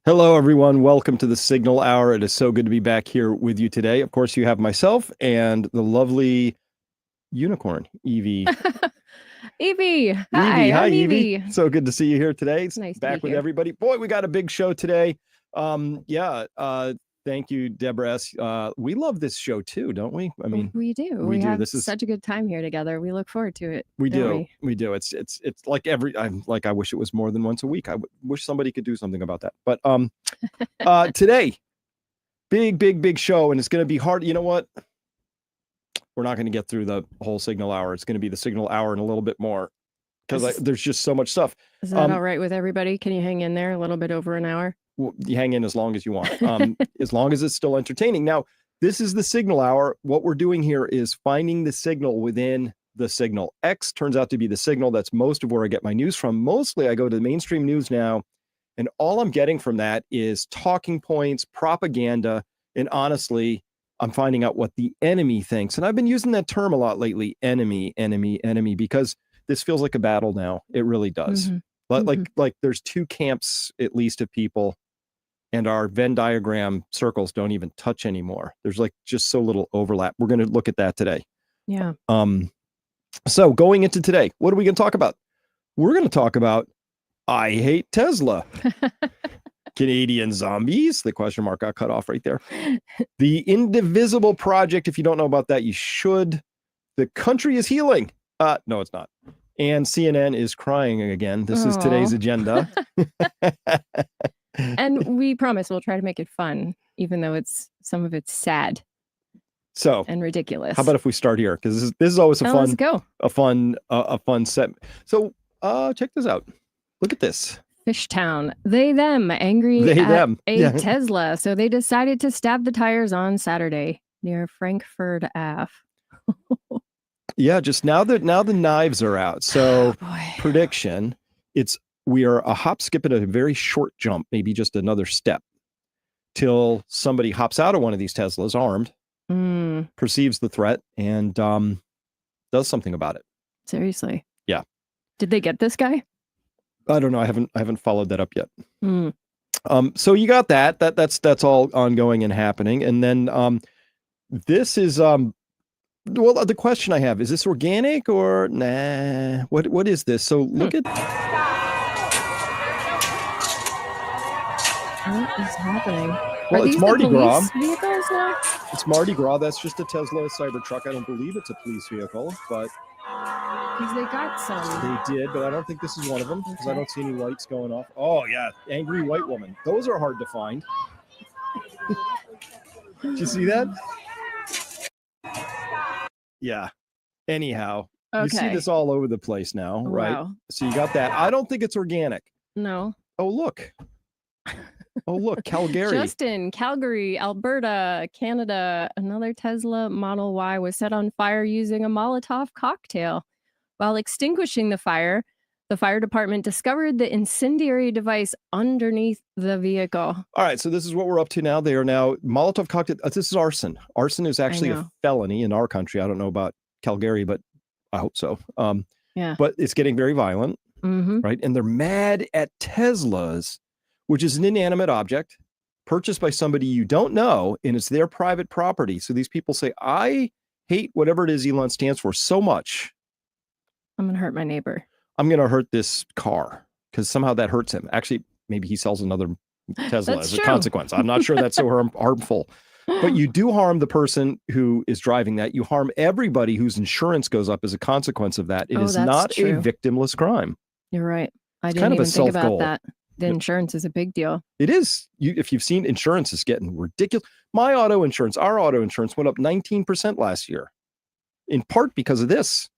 Hello, everyone. Welcome to the Signal Hour. It is so good to be back here with you today. Of course, you have myself and the lovely unicorn, Evie. Evie, Evie, hi, hi, I'm Evie. Evie. So good to see you here today. It's Nice to be back with here. everybody. Boy, we got a big show today. Thank you, Deborah S. We love this show too, don't we? I mean, We do. we We do. have This is such a good time here together. We look forward to it, we don't do. we? We do. It's like I'm like I wish it was more than once a week. Wish somebody could do something about that. But today, big show, and it's going to be hard. You know what? We're not going to get through the whole Signal Hour. It's going to be the Signal Hour and a little bit more because there's just so much stuff. Is that all right with everybody? Can you hang in there a little bit over an hour? Well, you hang in as long as you want, as long as it's still entertaining. Now, this is the Signal Hour. What we're doing here is finding the signal within the signal. X turns out to be the signal. That's most of where I get my news from. Mostly I go to the mainstream news now, and all I'm getting from that is talking points, propaganda, and honestly, I'm finding out what the enemy thinks. And I've been using that term a lot lately, enemy, because this feels like a battle now. It really does. Like there's two camps, at least, of people, and our Venn diagram circles don't even touch anymore. There's like just so little overlap. We're going to look at that today. Yeah. So going into today, what are we going to talk about? We're going to talk about I hate Tesla. Canadian zombies. The question mark got cut off right there. The Indivisible Project. If you don't know about that, you should. The country is healing. No, it's not. And CNN is crying again. This is today's agenda. And we promise we'll try to make it fun, even though some of it's sad. So and ridiculous. How about if we start here? Because this is always let's go. a fun set. So check this out. Look at this. Fishtown. Them angry at a Tesla. So they decided to stab the tires on Saturday near Frankfurt Ave. Yeah, just now the knives are out. So prediction, we are a hop, skip, and a very short jump, maybe just another step, till somebody hops out of one of these Teslas armed, perceives the threat, and does something about it. Seriously? Yeah. Did they get this guy? I don't know. I haven't followed that up yet. So you got that's all ongoing and happening, and then this is well, the question I have is this organic or nah? What is this? So look at. What is happening? Well, it's Mardi Gras. Vehicles now? It's Mardi Gras. That's just a Tesla Cybertruck. I don't believe it's a police vehicle, but because they got some. They did, but I don't think this is one of them because I don't see any lights going off. Oh yeah, angry white woman. Those are hard to find. Did you see that? Yeah. Anyhow, you see this all over the place now, right? Wow. So you got that. I don't think it's organic. No. Oh, look. Calgary. Justin, Calgary, Alberta, Canada. Another Tesla Model Y was set on fire using a Molotov cocktail. While extinguishing the fire department discovered the incendiary device underneath the vehicle. All right, so this is what we're up to now. They are now Molotov cocktail. This is arson. Arson is actually a felony in our country. I don't know about Calgary, but I hope so. Yeah. But it's getting very violent, right? And they're mad at Teslas, which is an inanimate object purchased by somebody you don't know, and it's their private property. So these people say, I hate whatever it is Elon stands for so much. I'm going to hurt my neighbor. I'm going to hurt this car because somehow that hurts him. Actually, maybe he sells another Tesla as a consequence. I'm not sure that's so harmful. But you do harm the person who is driving that. You harm everybody whose insurance goes up as a consequence of that. It is not a victimless crime. You're right. I didn't even think about that. The insurance is a big deal. It is. If you've seen, insurance is getting ridiculous. Our auto insurance went up 19% last year, in part because of this.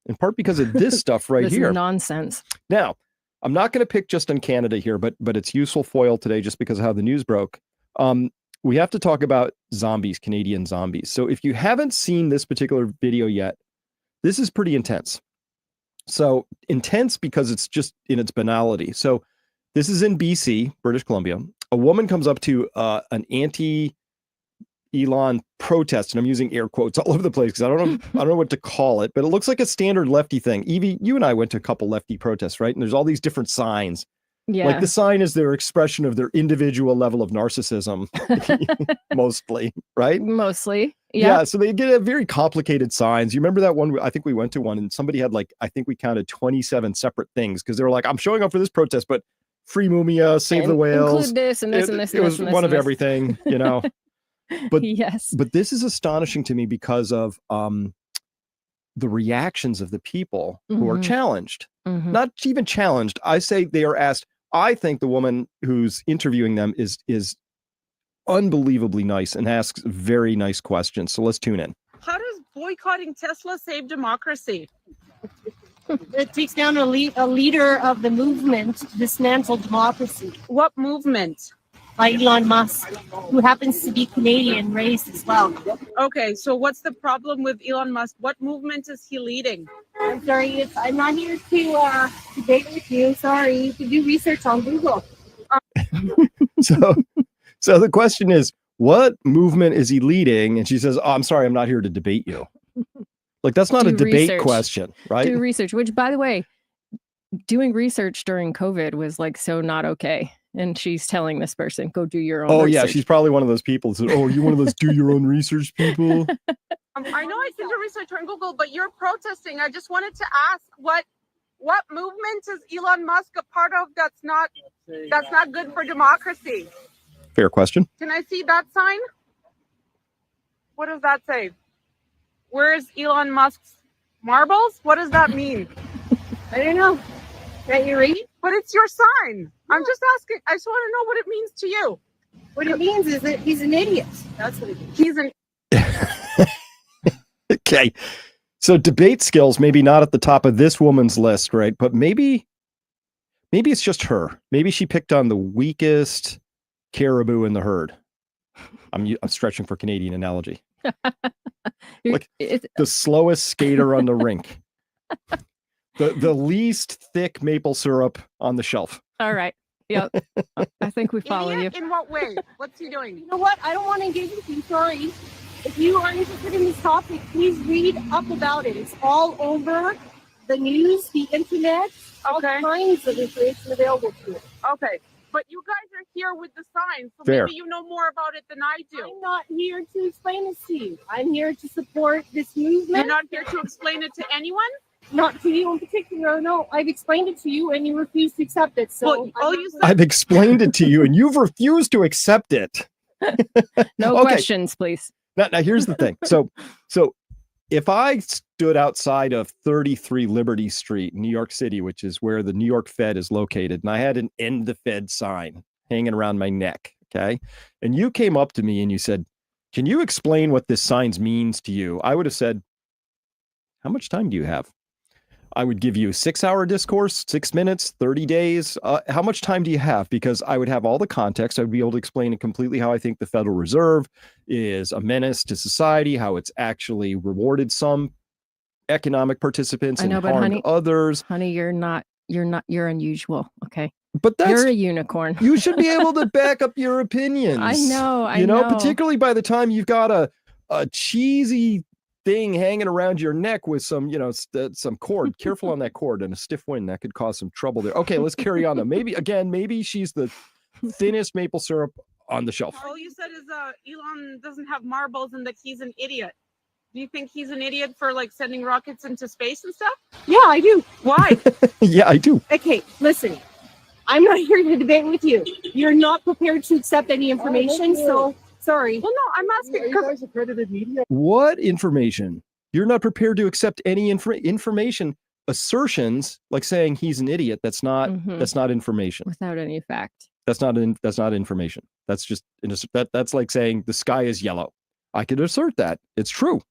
In part because of this stuff right here. Nonsense. Now, I'm not going to pick just on Canada here, but it's useful foil today just because of how the news broke. We have to talk about zombies, Canadian zombies. So if you haven't seen this particular video yet, this is pretty intense. So intense because it's just in its banality. So this is in BC, British Columbia. A woman comes up to an Elon protest, and I'm using air quotes all over the place because I don't know what to call it, but it looks like a standard lefty thing. Evie, you and I went to a couple lefty protests, right? And there's all these different signs. Yeah. Like the sign is their expression of their individual level of narcissism, mostly, right? Mostly. Yeah. So they get a very complicated signs. You remember that one? I think we went to one and somebody had like, I think we counted 27 separate things because they were like, I'm showing up for this protest, but free Mumia, save the whales. Include this and this and this. It was one of this. everything, you know. But yes. But this is astonishing to me because of the reactions of the people who are challenged. Not even challenged. I say they are asked. I think the woman who's interviewing them is unbelievably nice and asks very nice questions. So let's tune in. How does boycotting Tesla save democracy? It takes down a leader of the movement to dismantle democracy. What movement? Like Elon Musk, who happens to be Canadian raised as well. Okay, so what's the problem with Elon Musk? What movement is he leading? I'm sorry, I'm not here to debate with you. Sorry, you can do research on Google. So the question is, what movement is he leading? And she says, oh, I'm sorry, I'm not here to debate you. Like, that's not a debate question, right? Do research, which, by the way, doing research during COVID was like so not okay. And she's telling this person, go do your own research. Yeah, she's probably one of those people that said, oh, you're one of those do your own research people? I know I can do research on Google, but you're protesting. I just wanted to ask what movement is Elon Musk a part of that's not good for democracy? Fair question. Can I see that sign? What does that say? Where is Elon Musk's marbles? What does that mean? I don't know. Can you read? But it's your sign. I'm just asking. I just want to know what it means to you. What it means is that he's an idiot. That's what it means. He's an Okay. So debate skills, maybe not at the top of this woman's list, right? But maybe it's just her. Maybe she picked on the weakest caribou in the herd. I'm stretching for Canadian analogy. Like the slowest skater on the rink. The least thick maple syrup on the shelf. All right. Yep. I think we follow you. In what way? What's he doing? You know what? I don't want to engage with you. Sorry. If you are interested in this topic, please read up about it. It's all over the news, the internet, all kinds of information available to you. Okay. But you guys are here with the signs, so Fair. maybe you know more about it than I do. I'm not here to explain this to you. I'm here to support this movement. You're not here to explain it to anyone? Not to you in particular. No, I've explained it to you and you refuse to accept it. So I've explained it to you and you've refused to accept it. No questions, please. Now here's the thing. So if I stood outside of 33 Liberty Street, New York City, which is where the New York Fed is located, and I had an End the Fed sign hanging around my neck, okay? And you came up to me and you said, can you explain what this sign means to you? I would have said, how much time do you have? I would give you a 6-hour discourse, 6 minutes, 30 days. How much time do you have? Because I would have all the context. I would be able to explain it completely how I think the Federal Reserve is a menace to society, how it's actually rewarded some economic participants and harmed others. Honey, you're unusual. Okay. But you're a unicorn. You should be able to back up your opinions. I know. You know, particularly by the time you've got a cheesy thing hanging around your neck with some, some cord. Careful on that cord, and a stiff wind that could cause some trouble there. Okay, let's carry on though. Maybe she's the thinnest maple syrup on the shelf. All you said is Elon doesn't have marbles and that he's an idiot. Do you think he's an idiot for like sending rockets into space and stuff? Yeah, I do. Why? Yeah, I do. Okay, listen. I'm not here to debate with you. You're not prepared to accept any information, so sorry. Well, no, I'm asking. You guys accredited media. What information? You're not prepared to accept any information. Assertions like saying he's an idiot. That's not information. Without any fact. That's not information. That's just that's like saying the sky is yellow. I could assert that. It's true.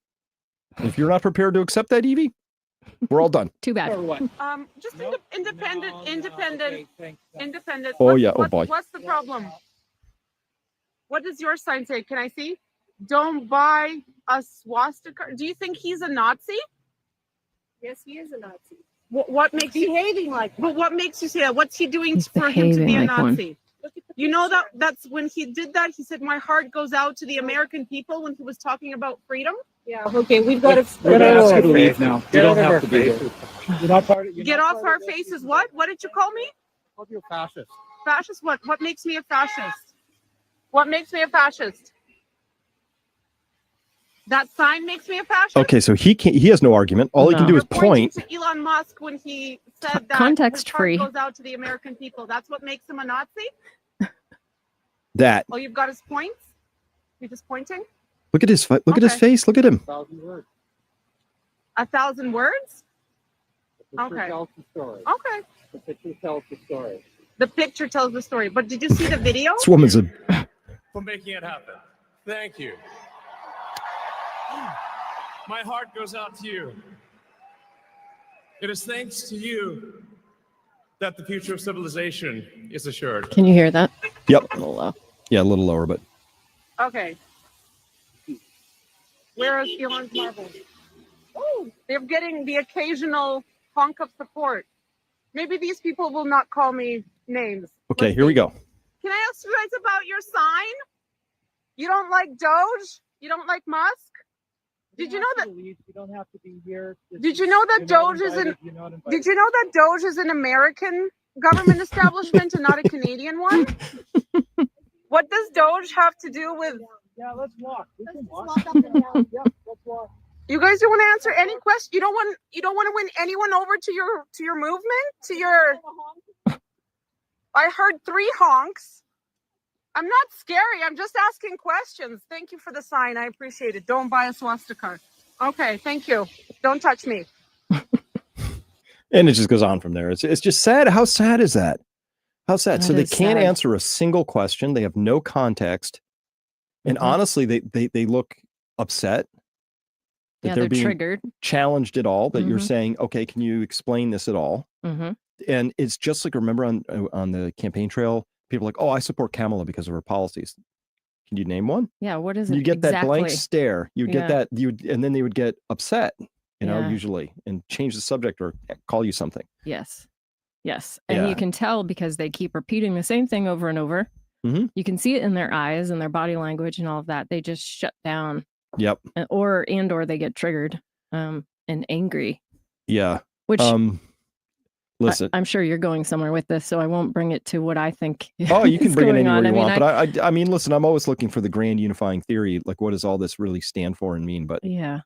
If you're not prepared to accept that, Evie, we're all done. Too bad. Just independent. Oh yeah. Oh boy. What's the problem? What does your sign say? Can I see? Don't buy a swastika. Do you think he's a Nazi? Yes, he is a Nazi. What makes behaving like? But what makes you say that? What's he doing for him to be a Nazi? You know that's when he did that. He said, "My heart goes out to the American people" when he was talking about freedom. Yeah. Okay, we've got to. We're gonna ask you to leave now. You don't have to be here. Get off our faces. What? What did you call me? called you a fascist. Fascist? What makes me a fascist? What makes me a fascist? That sign makes me a fascist? Okay, so he has no argument. All he can No. do You're is point. pointing to Elon Musk when he said that Context his heart free. goes out to the American people. That's what makes him a Nazi? That. Oh, you've got his points? You're just pointing? Look at his Okay. face. Look at him. 1,000 words. 1,000 words? The picture Okay. tells the story. Okay. The picture tells the story. The picture tells the story. But did you see the video? This woman's a. For making it happen. Thank you. My heart goes out to you. It is thanks to you that the future of civilization is assured. Can you hear that? Yep. A little low. Yeah, a little lower, but Okay. Where is Elon's marble? Oh, they're getting the occasional honk of support. Maybe these people will not call me names. okay. Let's Here we see. go. Can I ask you guys about your sign? You don't like Doge? You don't like Musk? Did you know that? You don't have to be here. Did you know that Doge is an? Did you know that Doge is an American government establishment and not a Canadian one? What does Doge have to do with? Yeah, let's walk. We can walk. Walk up and down. Yeah, let's walk. You guys don't want to answer any question. You don't want to win anyone over to your movement, to your. I heard 3 honks. I'm not scary. I'm just asking questions. Thank you for the sign. I appreciate it. Don't buy a swastika. Okay, thank you. Don't touch me. And it just goes on from there. It's just sad. How sad is that? How sad. That So they is can't sad. answer a single question. They have no context. And Mhm. honestly, they look upset that Yeah, they're they're being triggered. challenged at all. That you're Mhm. saying, okay, can you explain this at all? Hmm. And it's just like, remember on the campaign trail, people are like, oh, I support Kamala because of her policies. Can you name one? Yeah, what is it? You get that blank exactly? stare. You Yeah. get that and then they would get upset, Yeah. usually, and change the subject or call you something. Yes. Yes. And Yeah. you can tell because they keep repeating the same thing over and over. Mhm. You can see it in their eyes and their body language and all of that. They just shut down Yep. or they get triggered and angry, Yeah. which Listen. I'm sure you're going somewhere with this, so I won't bring it to what I think. Oh, you can is bring it going anywhere on. you I mean, want. But I mean, listen, I'm always looking for the grand unifying theory. Like, what does all this really stand for and mean? But yeah.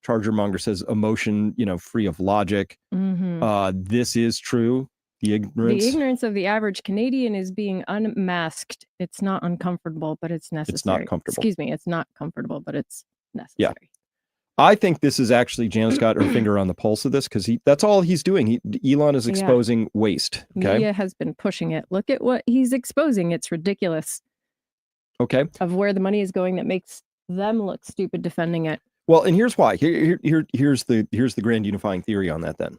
Charger Monger says emotion, free of logic. Hmm. This is true. The ignorance. of the average Canadian is being unmasked. It's not uncomfortable, but it's necessary. comfortable. Excuse me. It's not comfortable, but it's necessary. I think this is actually Jan's got her finger on the pulse of this because that's all he's doing. Elon is Yeah. exposing waste. Okay. Media has been pushing it. Look at what he's exposing. It's ridiculous Okay. of where the money is going that makes them look stupid defending it. Well, and here's why. Here's the grand unifying theory on that. Then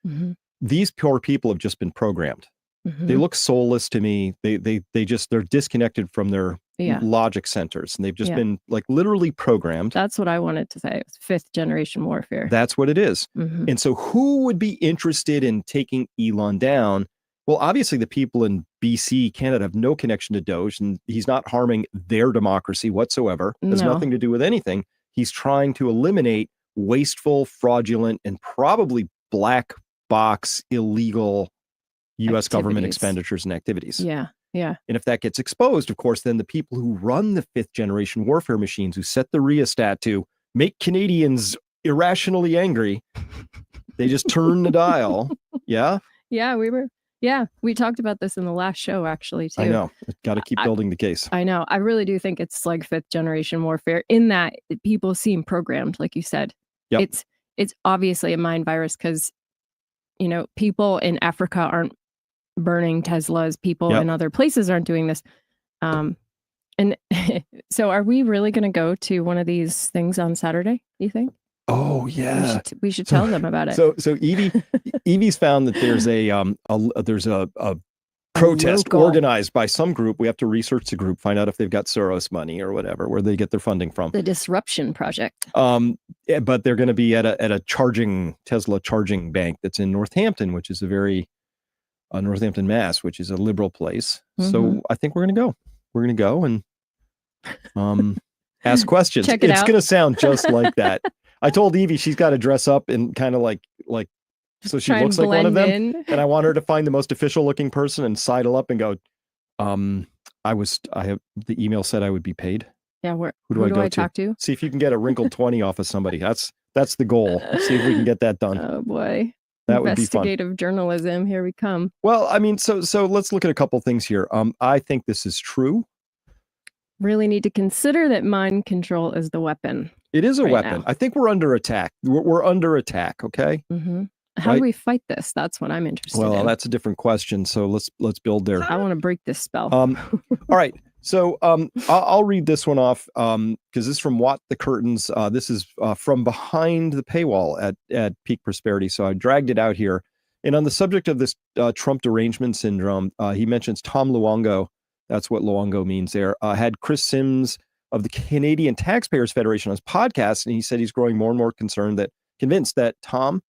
Mhm. these poor people have just been programmed. Mhm. They look soulless to me. They're disconnected from their Yeah. logic centers, and they've just Yeah. been like literally programmed. That's what I wanted to say. It's 5th generation warfare. That's what it is. Mhm. And so, who would be interested in taking Elon down? Well, obviously, the people in BC, Canada, have no connection to Doge, and he's not harming their democracy whatsoever. It has No. nothing to do with anything. He's trying to eliminate wasteful, fraudulent, and probably black box illegal U.S. government Activities. expenditures and activities. Yeah. Yeah. And if that gets exposed, of course, then the people who run the 5th generation warfare machines, who set the rheostat to make Canadians irrationally angry, they just turn the dial. Yeah, Yeah. We talked about this in the last show, actually, too. I know. Got to keep building the case. I know. I really do think it's like 5th generation warfare in that people seem programmed, like you said. Yep. It's obviously a mind virus because, people in Africa aren't burning Teslas. People Yep. in other places aren't doing this. And so are we really going to go to one of these things on Saturday, do you think? Oh yeah. We should tell them about it. So Evie's found that there's a protest local- organized by some group. We have to research the group, find out if they've got Soros money or whatever, where they get their funding from. The Disruption Project. But they're going to be at a Tesla charging bank that's in Northampton, which is Northampton, Mass, which is a liberal place. So Mhm. I think we're going to go. We're going to go and ask questions. Check it It's out. going to sound just like that. I told Evie she's got to dress up in kind of like So she Try and looks like one of them. blend in. And I want her to find the most official looking person and sidle up and go, the email said I would be paid. Yeah, Who do I go to? talk to? See if you can get a wrinkled 20 off of somebody. That's the goal. See if we can get that done. Oh boy. That would be fun. Investigative journalism. Here we come. Well, I mean, so let's look at a couple things here. I think this is true. Really need to consider that mind control is the weapon. It is a right weapon. now. I think we're under attack. We're under attack. Okay. Mm-hmm. How Right? do we fight this? That's what I'm interested Well, in. that's a different question. So let's build there. I want to break this spell. All right. So I'll read this one off because this is from Watt the Curtains. This is from behind the paywall at Peak Prosperity. So I dragged it out here. And on the subject of this Trump derangement syndrome, he mentions Tom Luongo. That's what Luongo means there. Had Chris Sims of the Canadian Taxpayers Federation on his podcast. And he said he's growing more and more convinced that Tom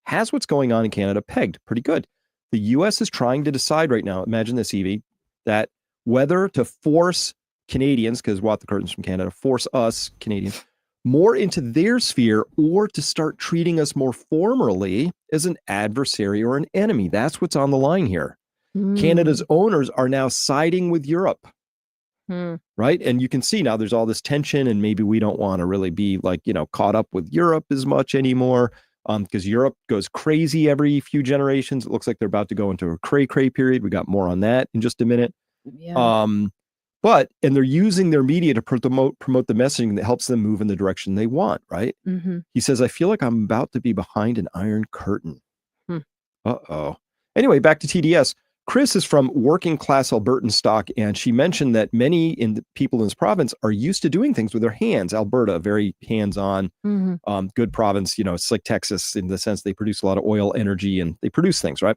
has what's going on in Canada pegged pretty good. The U.S. is trying to decide right now, imagine this, Evie, that whether to force Canadians, because Watt the Curtains from Canada, force us Canadians more into their sphere or to start treating us more formally as an adversary or an enemy. That's what's on the line here. Canada's owners are now siding with Europe, right? And you can see now there's all this tension and maybe we don't want to really be caught up with Europe as much anymore. Because Europe goes crazy every few generations. It looks like they're about to go into a cray-cray period. We got more on that in just a minute. Yeah. And they're using their media to promote the messaging that helps them move in the direction they want, right? Mm-hmm. He says, I feel like I'm about to be behind an iron curtain. Hmm. Uh-oh. Anyway, back to TDS. Chris is from working class Albertan stock, and she mentioned that many people in this province are used to doing things with their hands. Alberta, very hands-on, good province. It's like Texas in the sense they produce a lot of oil, energy, and they produce things, right?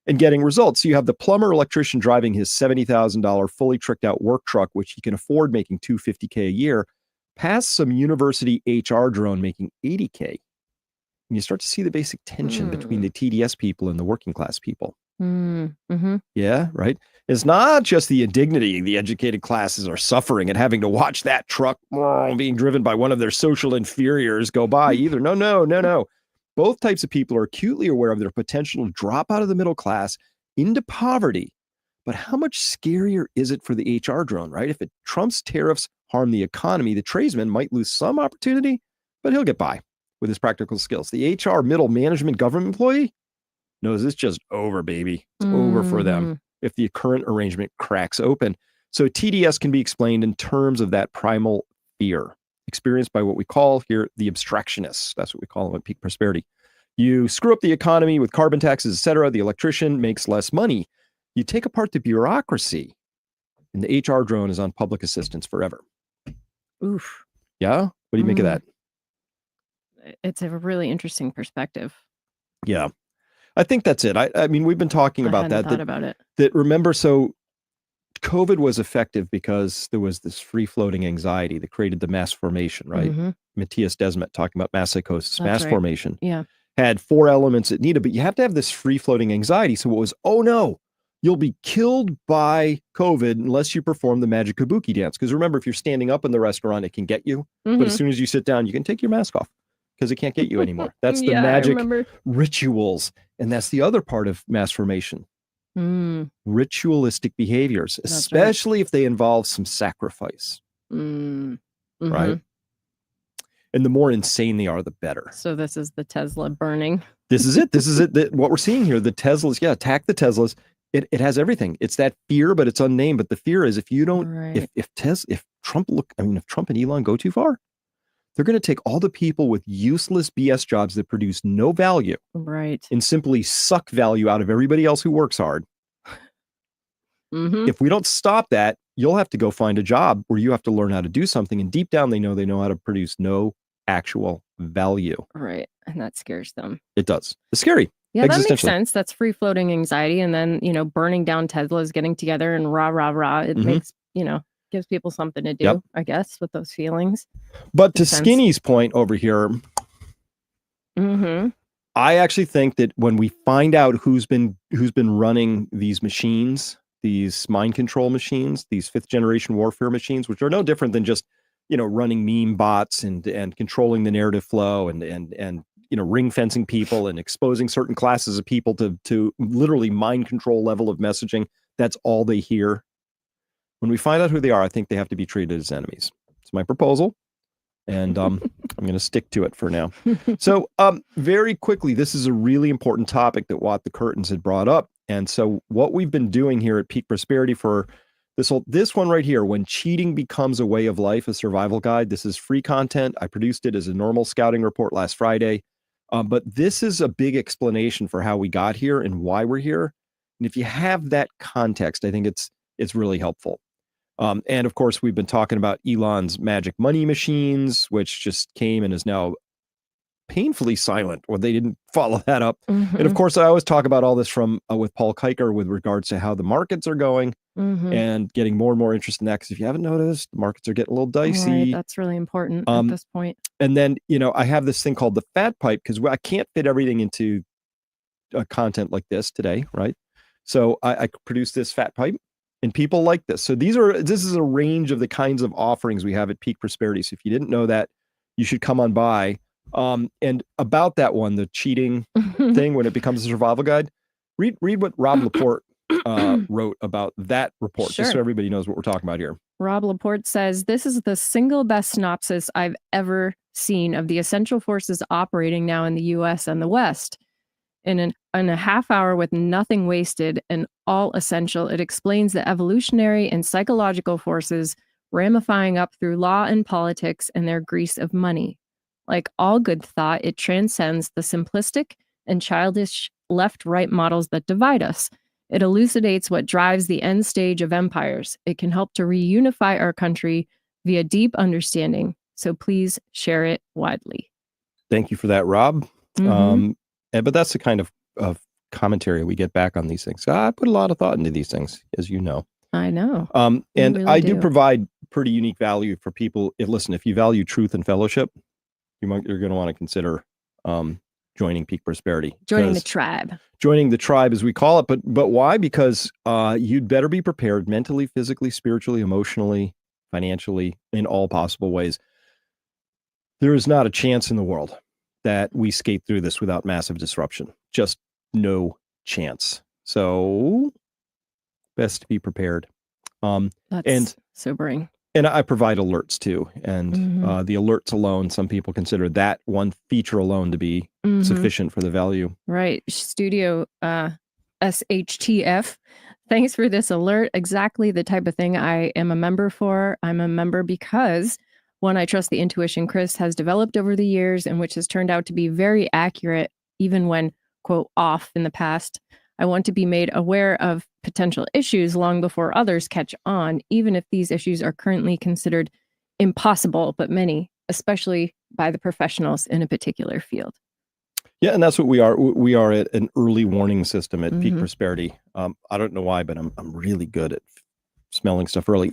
And getting results. So you have the plumber electrician driving his $70,000 fully tricked out work truck, which he can afford making $250K a year, past some university HR drone making $80K. And you start to see the basic tension between the TDS people and the working class people. Mm-hmm. Yeah, right. It's not just the indignity the educated classes are suffering at having to watch that truck being driven by one of their social inferiors go by either. No. Both types of people are acutely aware of their potential to drop out of the middle class into poverty. But how much scarier is it for the HR drone, right? If Trump's tariffs harm the economy, the tradesman might lose some opportunity, but he'll get by with his practical skills. The HR middle management government employee knows it's just over, baby. It's over for them if the current arrangement cracks open. So TDS can be explained in terms of that primal fear experienced by what we call here the abstractionists. That's what we call them at Peak Prosperity. You screw up the economy with carbon taxes, etc. The electrician makes less money. You take apart the bureaucracy, and the HR drone is on public assistance forever. Oof. Yeah? What do you make of that? It's a really interesting perspective. Yeah. I think that's it. I mean, we've been talking about that. That remember, so COVID was effective because there was this free-floating anxiety that created the mass formation, right? Mm-hmm. Matthias Desmet talking about mass psychosis, mass right. formation. Yeah. Had 4 elements it needed, but you have to have this free-floating anxiety. So it was, oh no, you'll be killed by COVID unless you perform the magic kabuki dance. Because remember, if you're standing up in the restaurant, it can get you. But as soon as you sit down, you can take your mask off because it can't get you anymore. That's the magic rituals. And that's the other part of mass formation. Ritualistic behaviors, especially if they involve some sacrifice. Right? And the more insane they are, the better. So this is the Tesla burning. This is it. This is it. What we're seeing here, the Teslas, attack the Teslas. It has everything. It's that fear, but it's unnamed. But the fear is if you don't, if Trump and Elon go too far, they're going to take all the people with useless BS jobs that produce no value, right, and simply suck value out of everybody else who works hard. If we don't stop that, you'll have to go find a job where you have to learn how to do something. And deep down, they know how to produce no actual value. Right. And that scares them. It does. It's scary. Yeah, that makes sense. That's free floating anxiety. And then, burning down Teslas, getting together and rah, rah, rah. It makes, gives people something to do, I guess, with those feelings. But to Skinny's point over here, I actually think that when we find out who's been running these machines, these mind control machines, these 5th generation warfare machines, which are no different than just, running meme bots and controlling the narrative flow and ring fencing people and exposing certain classes of people to literally mind control level of messaging. That's all they hear. When we find out who they are, I think they have to be treated as enemies. It's my proposal. And I'm going to stick to it for now. So very quickly, this is a really important topic that Watt the Curtains had brought up. And so what we've been doing here at Peak Prosperity for this one right here, When Cheating Becomes a Way of Life, a survival guide. This is free content. I produced it as a normal scouting report last Friday. But this is a big explanation for how we got here and why we're here. And if you have that context, I think it's really helpful. And of course, we've been talking about Elon's magic money machines, which just came and is now painfully silent, or they didn't follow that up. And of course, I always talk about all this from with Paul Kiker with regards to how the markets are going and getting more and more interest in that. Because if you haven't noticed, the markets are getting a little dicey. Right, that's really important at this point. And then, I have this thing called the fat pipe because I can't fit everything into content like this today, right? So I produced this fat pipe. And people like this. So this is a range of the kinds of offerings we have at Peak Prosperity. So if you didn't know that, you should come on by. And about that one, the cheating thing, when it becomes a survival guide, read what Rob Laporte wrote about that report, just so everybody knows what we're talking about here. Rob Laporte says, this is the single best synopsis I've ever seen of the essential forces operating now in the U.S. and the West. In a half hour with nothing wasted and all essential, it explains the evolutionary and psychological forces ramifying up through law and politics and their grease of money. Like all good thought, it transcends the simplistic and childish left-right models that divide us. It elucidates what drives the end stage of empires. It can help to reunify our country via deep understanding. So please share it widely. Thank you for that, Rob. But that's the kind of commentary we get back on these things. I put a lot of thought into these things, as you know. I know. And really I do provide pretty unique value for people. If you value truth and fellowship, you're going to want to consider joining Peak Prosperity. Joining the tribe. Joining the tribe, as we call it. But why? Because you'd better be prepared mentally, physically, spiritually, emotionally, financially, in all possible ways. There is not a chance in the world that we skate through this without massive disruption. Just no chance. So best to be prepared. That's sobering. And I provide alerts too. And the alerts alone, some people consider that one feature alone to be sufficient for the value. Right. Studio SHTF. Thanks for this alert. Exactly the type of thing I am a member for. I'm a member because one, I trust the intuition Chris has developed over the years and which has turned out to be very accurate, even when, quote, off in the past. I want to be made aware of potential issues long before others catch on, even if these issues are currently considered impossible, but many, especially by the professionals in a particular field. Yeah, and that's what we are. We are at an early warning system at Peak Prosperity. I don't know why, but I'm really good at smelling stuff early.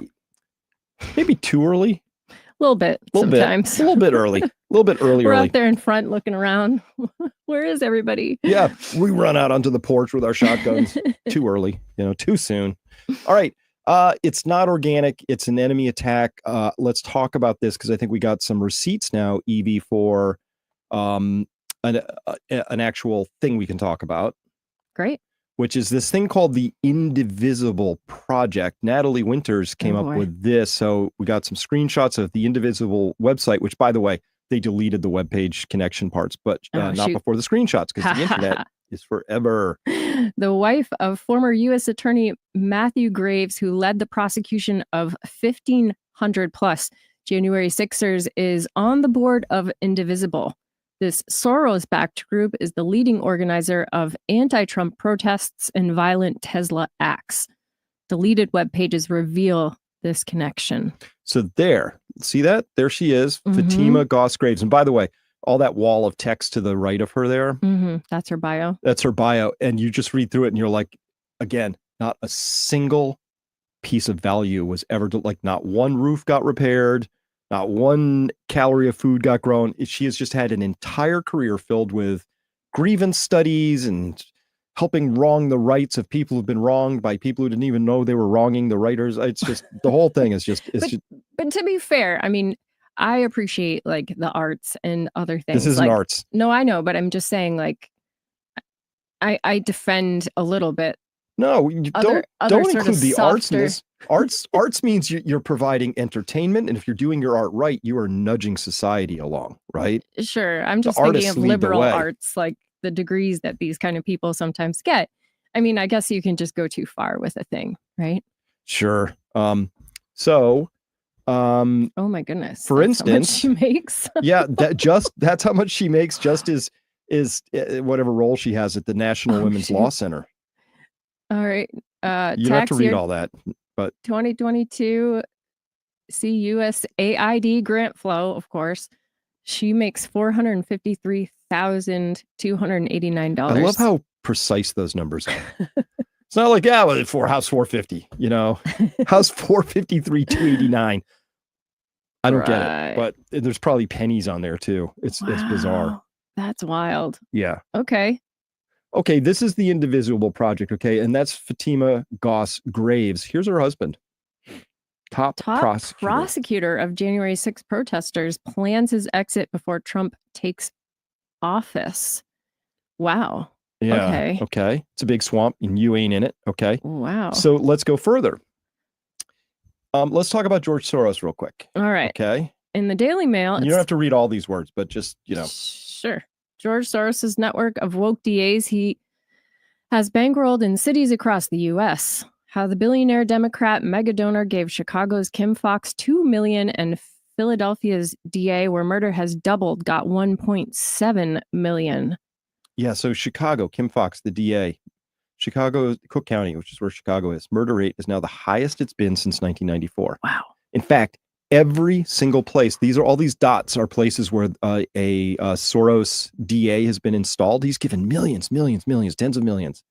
Maybe too early. A little bit sometimes. A little bit early. A little bit early. We're out there in front looking around. Where is everybody? Yeah, we run out onto the porch with our shotguns. Too early, too soon. All right. It's not organic. It's an enemy attack. Let's talk about this because I think we got some receipts now, Evie, for an actual thing we can talk about. Great. Which is this thing called the Indivisible Project. Natalie Winters came up with this. So we got some screenshots of the Indivisible website, which, by the way, they deleted the webpage connection parts, but not before the screenshots because the internet is forever. The wife of former U.S. Attorney Matthew Graves, who led the prosecution of 1,500 plus January 6ers, is on the board of Indivisible. This Soros-backed group is the leading organizer of anti-Trump protests and violent Tesla acts. Deleted web pages reveal this connection. So see that? There she is, Fatima Goss-Graves. And by the way, all that wall of text to the right of her there. That's her bio. That's her bio. And you just read through it and you're like, again, not a single piece of value was ever, not one roof got repaired. Not one calorie of food got grown. She has just had an entire career filled with grievance studies and helping wrong the rights of people who've been wronged by people who didn't even know they were wronging the writers. It's just, the whole thing is just, but to be fair, I mean, I appreciate like the arts and other things. This isn't like, arts. No, I know, but I'm just saying like I defend a little bit. No, you Other don't sort of include the arts in softer- this. Arts means you're providing entertainment, and if you're doing your art right, you are nudging society along, right? Sure. I'm just artists thinking of lead the liberal way. arts, like the degrees that these kind of people sometimes get. I mean, I guess you can just go too far with a thing, right? Sure. Oh my goodness. For that's how much instance, she makes. yeah, that's how much she makes. Just is whatever role she has at the National Women's shoot. Law Center. All right. You don't have Tax to read year all that, but 2022 CUSAID grant flow, of course. She makes $453,289. I love how precise those numbers are. It's not like, yeah, well, for house 450, house 453,289. I don't get it, but there's probably pennies on there too. It's bizarre. Wow, that's wild. Yeah. Okay. Okay, this is the Indivisible Project, okay? And that's Fatima Goss Graves. Here's her husband. Top prosecutor of January 6 protesters plans his exit before Trump takes office. Wow. Yeah. Okay. It's a big swamp and you ain't in it. Okay. Wow. So let's go further. Let's talk about George Soros real quick. All right. Okay. In the Daily Mail. You don't have to read all these words, but just, Sure. George Soros's network of woke DAs he has bankrolled in cities across the U.S. How the billionaire Democrat mega donor gave Chicago's Kim Foxx $2 million and Philadelphia's DA, where murder has doubled, got $1.7 million. Yeah. So Chicago, Kim Foxx, the DA, Chicago, Cook County, which is where Chicago is, murder rate is now the highest it's been since 1994. Wow. In fact, every single place, all these dots are places where a Soros DA has been installed. He's given millions, tens of millions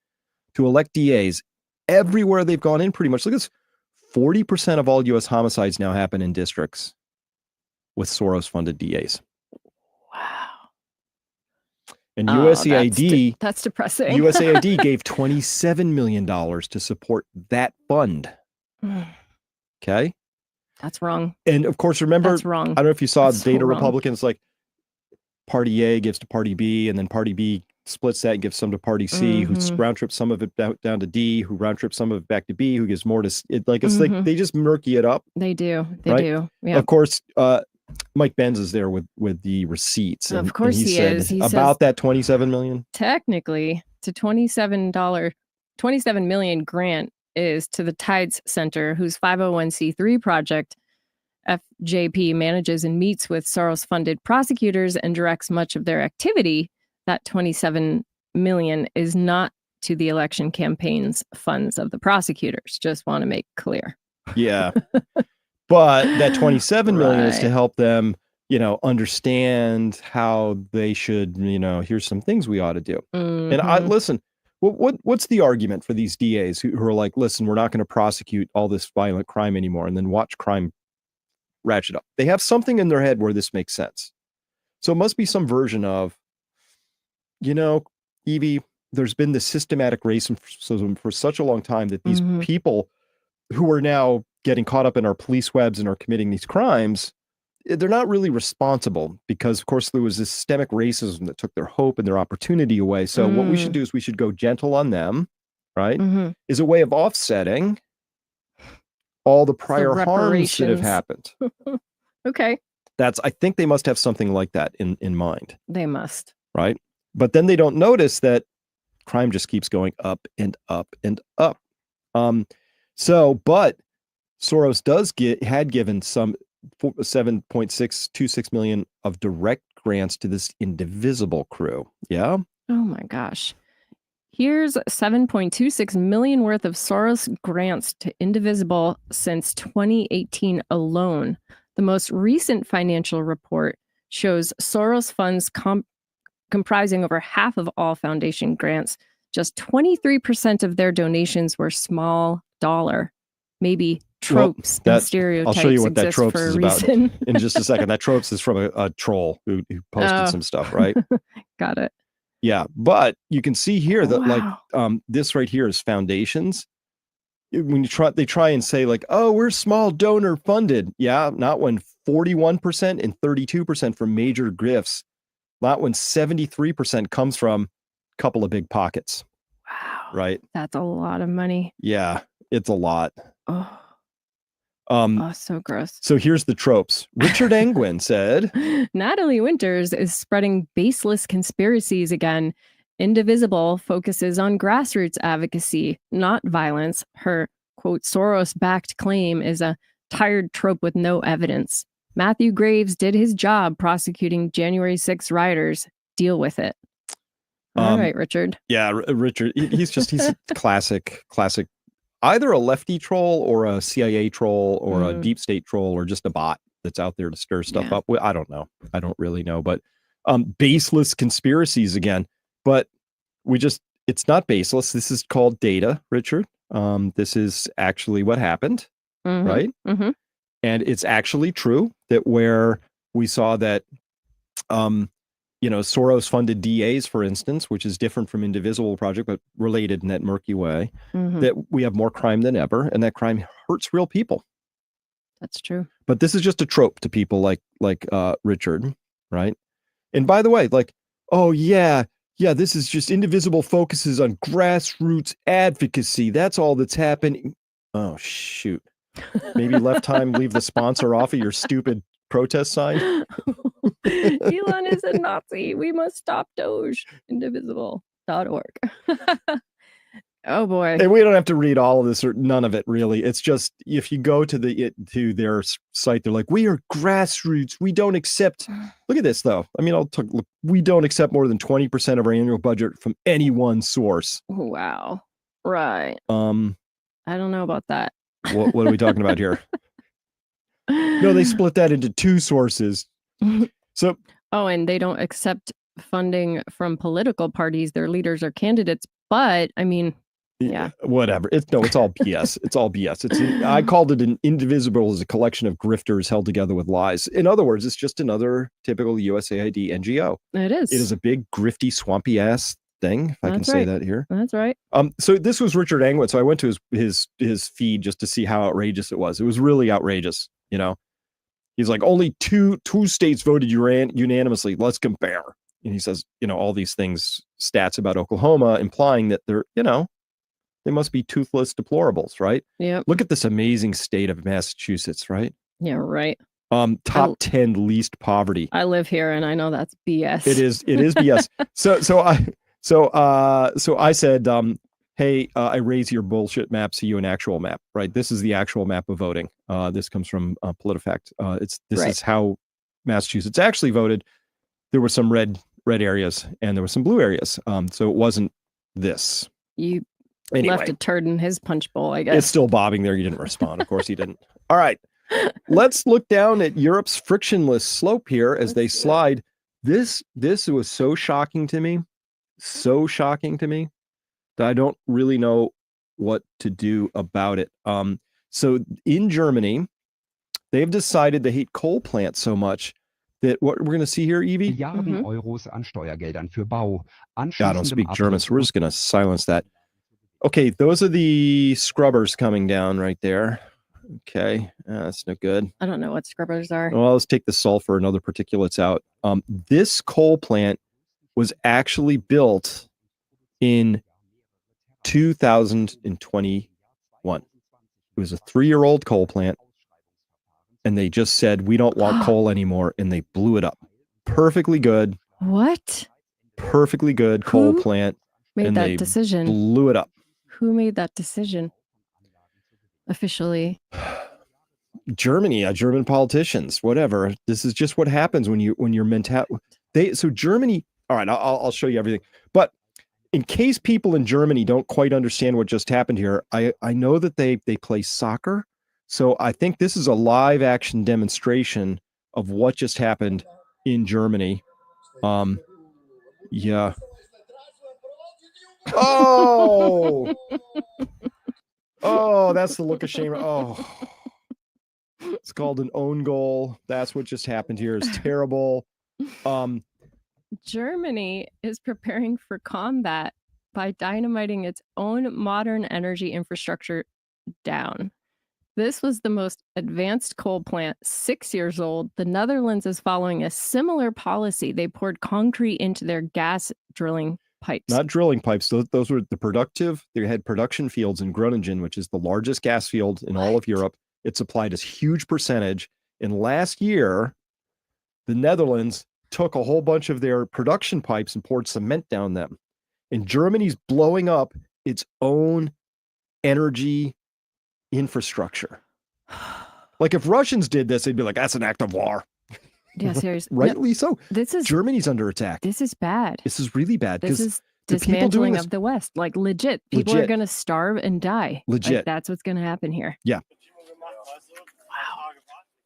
to elect DAs everywhere they've gone in pretty much. Look at this. 40% of all U.S. homicides now happen in districts with Soros-funded DAs. Wow. And USAID, that's depressing. USAID gave $27 million to support that fund. Okay. That's wrong. And of course, remember, that's wrong. I don't know if you saw that's Beta so Republicans, like Party A gives to Party B, and then Party B splits that and gives some to Party C, who round trips some of it down to D, who round trips some of it back to B, who gives more to it. Like it's like they just murky it up. They do. Yeah. Of course, Mike Benz is there with the receipts. And, of course and he is. He about that $27 million. Technically, it's a $27 million grant is to the Tides Center, whose 501c3 project FJP manages and meets with Soros-funded prosecutors and directs much of their activity. That $27 million is not to the election campaigns funds of the prosecutors. Just want to make clear. Yeah. But that $27 million is to help them, understand how they should, here's some things we ought to do. And listen, what's the argument for these DAs who are like, listen, we're not going to prosecute all this violent crime anymore, and then watch crime ratchet up? They have something in their head where this makes sense. So it must be some version of, Evie, there's been this systematic racism for such a long time that these people who are now getting caught up in our police webs and are committing these crimes, they're not really responsible because, of course, there was this systemic racism that took their hope and their opportunity away. So what we should do is we should go gentle on them, right? Is a way of offsetting all the prior harms that have happened. Okay. I think they must have something like that in mind. They must. Right. But then they don't notice that crime just keeps going up and up and up. But Soros had given some $7.626 million of direct grants to this Indivisible crew. Yeah. Oh my gosh. Here's $7.26 million worth of Soros grants to Indivisible since 2018 alone. The most recent financial report shows Soros funds comprising over half of all foundation grants. Just 23% of their donations were small dollar. Maybe tropes and stereotypes. I'll show you what that tropes is about in just a second. That tropes is from a troll who posted some stuff, right? Got it. Yeah, but you can see here that this right here is foundations. When they try and say like, oh, we're small donor funded. Yeah, not when 41% and 32% from major grifts. That one, 73% comes from a couple of big pockets. Wow. Right. That's a lot of money. Yeah, it's a lot. Oh, so gross. So here's the tropes. Richard Engwin said, Natalie Winters is spreading baseless conspiracies again. Indivisible focuses on grassroots advocacy, not violence. Her, quote, Soros-backed claim is a tired trope with no evidence. Matthew Graves did his job prosecuting January 6 rioters. Deal with it. All right, Richard. Yeah, Richard, he's classic, either a lefty troll or a CIA troll or a deep state troll or just a bot that's out there to stir stuff up. I don't know. I don't really know, but baseless conspiracies again. But it's not baseless. This is called data, Richard. This is actually what happened, right? Mm-hmm. And it's actually true that where we saw that, Soros funded DAs, for instance, which is different from Indivisible Project, but related in that murky way, that we have more crime than ever, and that crime hurts real people. That's true. But this is just a trope to people like Richard, right? And by the way, this is just Indivisible focuses on grassroots advocacy. That's all that's happening. Oh, shoot. Maybe left time, leave the sponsor off of your stupid protest sign. Elon is a Nazi. We must stop Doge. Indivisible.org. Oh boy. And we don't have to read all of this or none of it really. It's just if you go to their site, they're like, we are grassroots. We don't accept. Look at this though. I mean, look, we don't accept more than 20% of our annual budget from any one source. Wow. Right. I don't know about that. What are we talking about here? No, they split that into two sources. So. Oh, and they don't accept funding from political parties, their leaders or candidates. But I mean, yeah, whatever. It's all BS. It's all BS. I called it an Indivisible as a collection of grifters held together with lies. In other words, it's just another typical USAID NGO. It is. It is a big grifty, swampy ass thing. If I can say that here. That's right. So this was Richard Engwin. So I went to his feed just to see how outrageous it was. It was really outrageous. He's like, only two states voted unanimously. Let's compare. And he says, all these things, stats about Oklahoma, implying that they're, they must be toothless deplorables, right? Yeah. Look at this amazing state of Massachusetts, right? Yeah, right. Top 10 least poverty. I live here and I know that's BS. It is BS. So I said, hey, I raise your bullshit map, see you an actual map, right? This is the actual map of voting. This comes from PolitiFact. This is how Massachusetts actually voted. There were some red areas and there were some blue areas. So it wasn't this. You anyway, left a turd in his punch bowl, I guess. It's still bobbing there. You didn't respond. Of course he didn't. All right. Let's look down at Europe's frictionless slope here as they slide. This was so shocking to me. So shocking to me that I don't really know what to do about it. So in Germany, they've decided they hate coal plants so much that what we're going to see here, Evie? Milliarden Euros an Steuergeldern für Bau. I don't speak German, so we're just going to silence that. Okay, those are the scrubbers coming down right there. Okay, that's no good. I don't know what scrubbers are. Well, let's take the sulfur and other particulates out. This coal plant was actually built in 2021. It was a 3-year-old coal plant. And they just said, we don't want coal anymore. And they blew it up. Perfectly good. What? Perfectly good coal plant. Made that decision? Blew it up. Who made that decision? Officially. Germany, German politicians, whatever. This is just what happens when you're so Germany, all right, I'll show you everything. But in case people in Germany don't quite understand what just happened here, I know that they play soccer. So I think this is a live action demonstration of what just happened in Germany. Yeah. Oh, that's the look of shame. Oh, it's called an own goal. That's what just happened here. It's terrible. Germany is preparing for combat by dynamiting its own modern energy infrastructure down. This was the most advanced coal plant, 6 years old. The Netherlands is following a similar policy. They poured concrete into their gas drilling pipes. Not drilling pipes. Those were the productive. They had production fields in Groningen, which is the largest gas field in all of Europe. It supplied a huge percentage. And last year, the Netherlands took a whole bunch of their production pipes and poured cement down them. And Germany's blowing up its own energy infrastructure. Like if Russians did this, they'd be like, that's an act of war. Yeah, seriously. Rightly so. This is Germany's under attack. This is bad. This is really bad. This is the people doing dismantling this- of the West. Like legit. People are Legit. going to starve and die. Like, Legit. that's what's going to happen here. Yeah.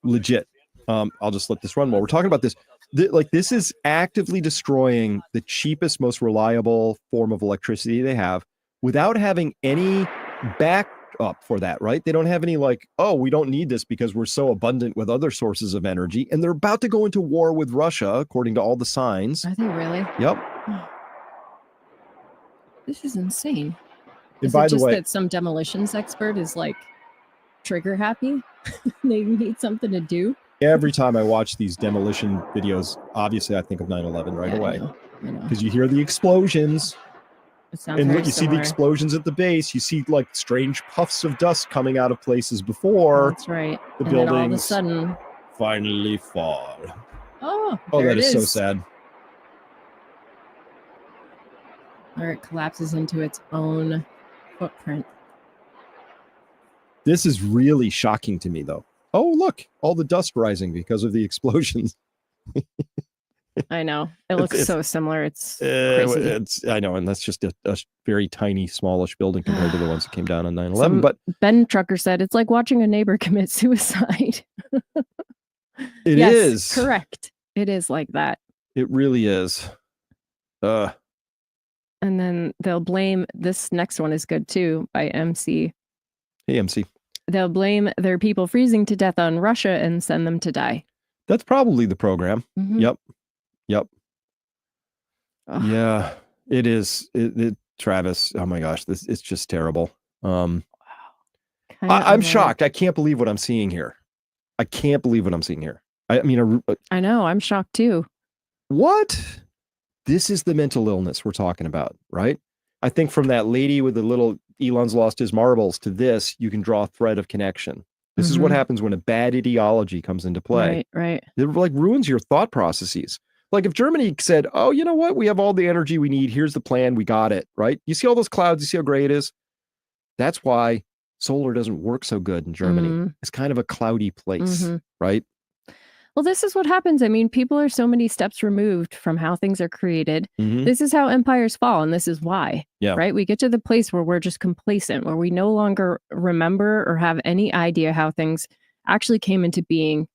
Legit. I'll just let this run while we're talking about this. This is actively destroying the cheapest, most reliable form of electricity they have without having any backup for that, right? They don't have any like, oh, we don't need this because we're so abundant with other sources of energy. And they're about to go into war with Russia, according to all the signs. Are they really? Yep. This is insane. And Is by it the just way, that some demolitions expert is like trigger happy? They need something to do. every time I watch these demolition videos, obviously I think of 9/11 right Yeah, away. I know. Because you hear the explosions. It sounds And very look, you see the similar. explosions at the base. You see like strange puffs of dust coming out of places before That's right. the And then all of a buildings sudden, finally fall. oh, Oh, there that it is so sad. Or it collapses into its own footprint. This is really shocking to me, though. Oh, look, all the dust rising because of the explosions. I know. It looks it's- so similar. It's crazy. I know, and that's just a very tiny, smallish building compared to the ones that came down on 9/11. Some But Ben Trucker said it's like watching a neighbor commit suicide. it Yes, is correct. It is like that. It really is. And then they'll blame this next one is good too by MC. Hey, MC. They'll blame their people freezing to death on Russia and send them to die. That's probably the program. Mhm. Yep. Ugh. Yeah, it is. Travis, oh my gosh, it's just terrible. Kinda I'm ironic. shocked. I can't believe what I'm seeing here. I mean, I know. I'm shocked too. what? This is the mental illness we're talking about, right? I think from that lady with the little Elon's lost his marbles to this, you can draw a thread of connection. This is what Mhm. happens when a bad ideology comes into play. Right. It like ruins your thought processes. Like if Germany said, oh, you know what? We have all the energy we need. Here's the plan. We got it, right? You see all those clouds? You see how gray it is? That's why solar doesn't work so good in Germany. Mhm. It's kind of a cloudy place, Mhm. right? Well, this is what happens. I mean, people are so many steps removed from how things are created. Mhm. This is how empires fall, and this is why. Yeah. Right? We get to the place where we're just complacent, where we no longer remember or have any idea how things actually came into being,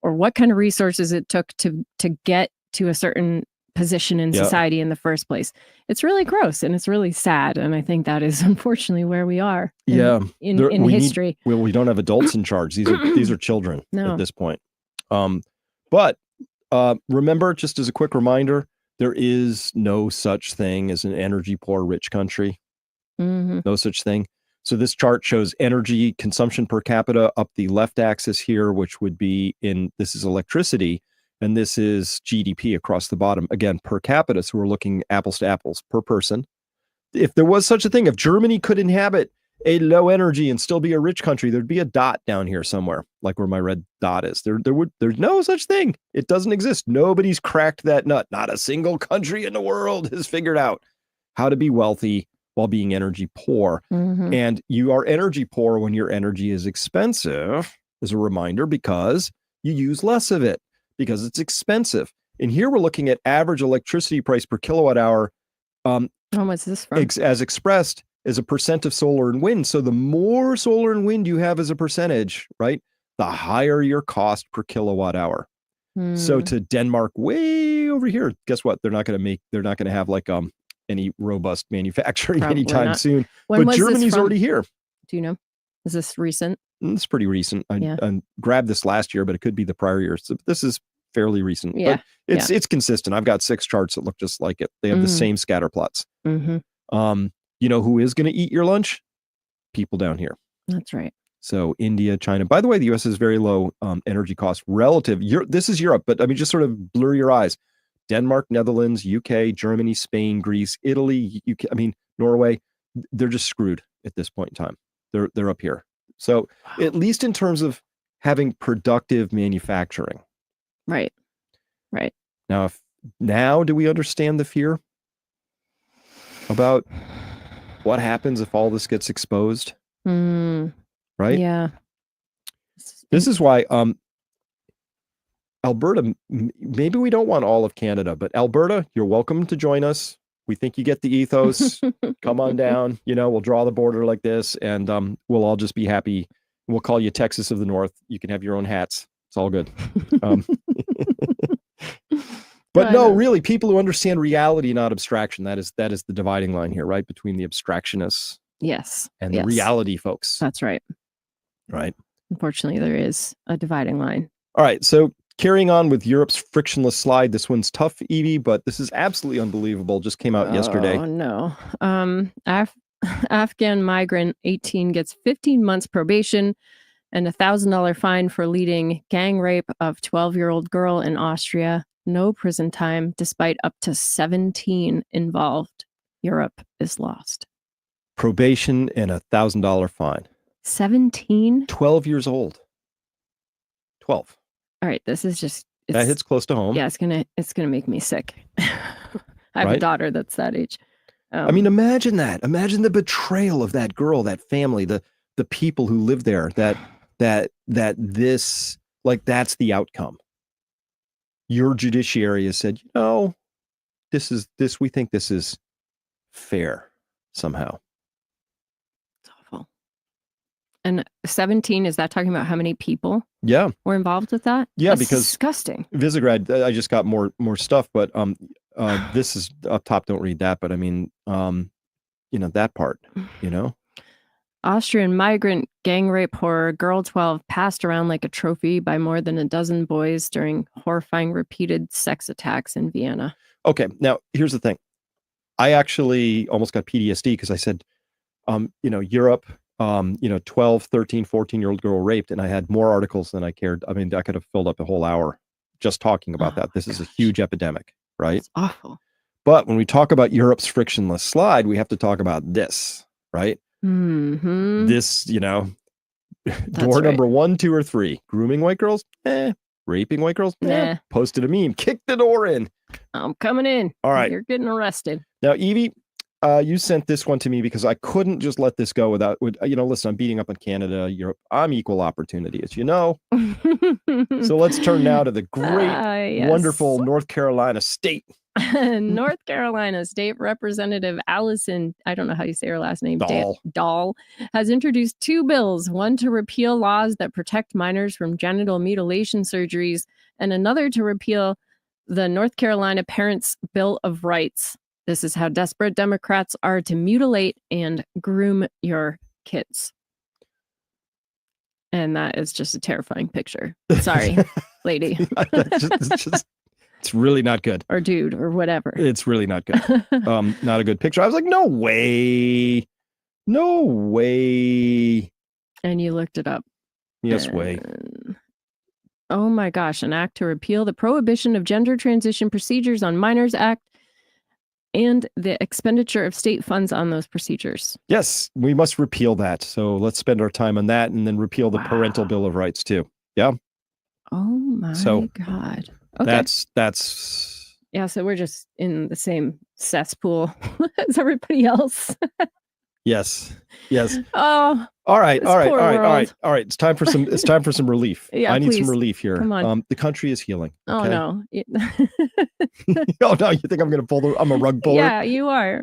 or what kind of resources it took to get to a certain position in Yeah. society in the first place. It's really gross and it's really sad. And I think that is unfortunately where we are Yeah. in There- we need- history. Well, we don't have adults in charge. These are children No. at this point. But remember, just as a quick reminder, there is no such thing as an energy poor rich country. Mhm. No such thing. So this chart shows energy consumption per capita up the left axis here, which would be this is electricity, and this is GDP across the bottom. Again, per capita. So we're looking apples to apples per person. If there was such a thing, if Germany could inhabit a low energy and still be a rich country, there'd be a dot down here somewhere, like where my red dot is. There's no such thing. It doesn't exist. Nobody's cracked that nut. Not a single country in the world has figured out how to be wealthy while being energy poor. Mhm. And you are energy poor when your energy is expensive, as a reminder, because you use less of it, because it's expensive. And here we're looking at average electricity price per kilowatt hour What's this from? as expressed as a percent of solar and wind. So the more solar and wind you have as a percentage, right, the higher your cost per kilowatt hour. So Hmm. to Denmark, way over here, guess what? They're not going to have like any robust manufacturing Probably anytime not. soon. When But was this Germany's from? already here. Do you know? Is this recent? It's pretty recent. Yeah. I grabbed this last year, but it could be the prior year. So this is fairly recent. Yeah, But it's consistent. I've got 6 charts that look just like it. They have the Mhm. same scatter plots. Hmm. You know who is going to eat your lunch? People down here. That's right. So India, China. By the way, the U.S. has very low energy costs relative. This is Europe, but I mean, just sort of blur your eyes. Denmark, Netherlands, UK, Germany, Spain, Greece, Italy, UK, I mean, Norway, they're just screwed at this point in time. They're up here. So at least in terms of having productive manufacturing. Right. Now do we understand the fear about what happens if all this gets exposed? Right? Yeah. This is why Alberta, maybe we don't want all of Canada, but Alberta, you're welcome to join us. We think you get the ethos. Come on down. We'll draw the border like this, and we'll all just be happy. We'll call you Texas of the North. You can have your own hats. It's all good. But no, really, people who understand reality, not abstraction. That is the dividing line here, right? Between the abstractionists, and the reality folks. That's right. Right. Unfortunately, there is a dividing line. All right. So carrying on with Europe's frictionless slide. This one's tough, Evie, but this is absolutely unbelievable. Just came out yesterday. Oh, no. Afghan migrant 18 gets 15 months probation and $1,000 fine for leading gang rape of 12-year-old girl in Austria. No prison time, despite up to 17 involved. Europe is lost. Probation and $1,000 fine. 17? 12 years old. 12. All right, this is just... That hits close to home. Yeah, it's gonna make me sick. I have a daughter that's that age. I mean, imagine that. Imagine the betrayal of that girl, that family, the people who live there, that this, like, that's the outcome. Your judiciary has said, we think this is fair somehow. It's awful. And 17, is that talking about how many people were involved with that? Yeah, That's because disgusting. Visegrad, I just got more stuff, but this is up top. Don't read that, but I mean, that part, Austrian migrant gang rape horror, girl 12 passed around like a trophy by more than a dozen boys during horrifying repeated sex attacks in Vienna. Okay, now here's the thing. I actually almost got PTSD because I said, Europe, 12, 13, 14-year-old girl raped, and I had more articles than I cared. I mean, I could have filled up a whole hour just talking about that. This is a huge epidemic, right? It's awful. But when we talk about Europe's frictionless slide, we have to talk about this, right? Mm-hmm. This, door number 1, 2, or 3. Grooming white girls? Raping white girls? Nah. Posted a meme. Kick the door in. I'm coming in. All right. You're getting arrested. Now, Evie, you sent this one to me because I couldn't just let this go without, listen, I'm beating up on Canada, Europe. I'm equal opportunity, as you know. So let's turn now to the great, wonderful North Carolina state. North Carolina State Representative Allison, I don't know how you say her last name, Dahl, has introduced 2 bills, one to repeal laws that protect minors from genital mutilation surgeries, and another to repeal the North Carolina Parents' Bill of Rights. This is how desperate Democrats are to mutilate and groom your kids. And that is just a terrifying picture. Sorry, lady. It's really not good. Or dude, or whatever. It's really not good. Not a good picture. I was like, no way. No way. And you looked it up. Yes, way. Oh my gosh. An act to repeal the Prohibition of Gender Transition Procedures on Minors Act and the expenditure of state funds on those procedures. Yes, we must repeal that. So let's spend our time on that and then repeal the Parental Bill of Rights too. Yeah. Oh my God. Okay. That's yeah, so we're just in the same cesspool as everybody else. Yes. Oh. All right. It's time for some relief. Yeah, I need please. some relief here. Come on. The country is healing. Oh okay? no. Oh no, you think I'm gonna I'm a rug puller? Yeah, you are.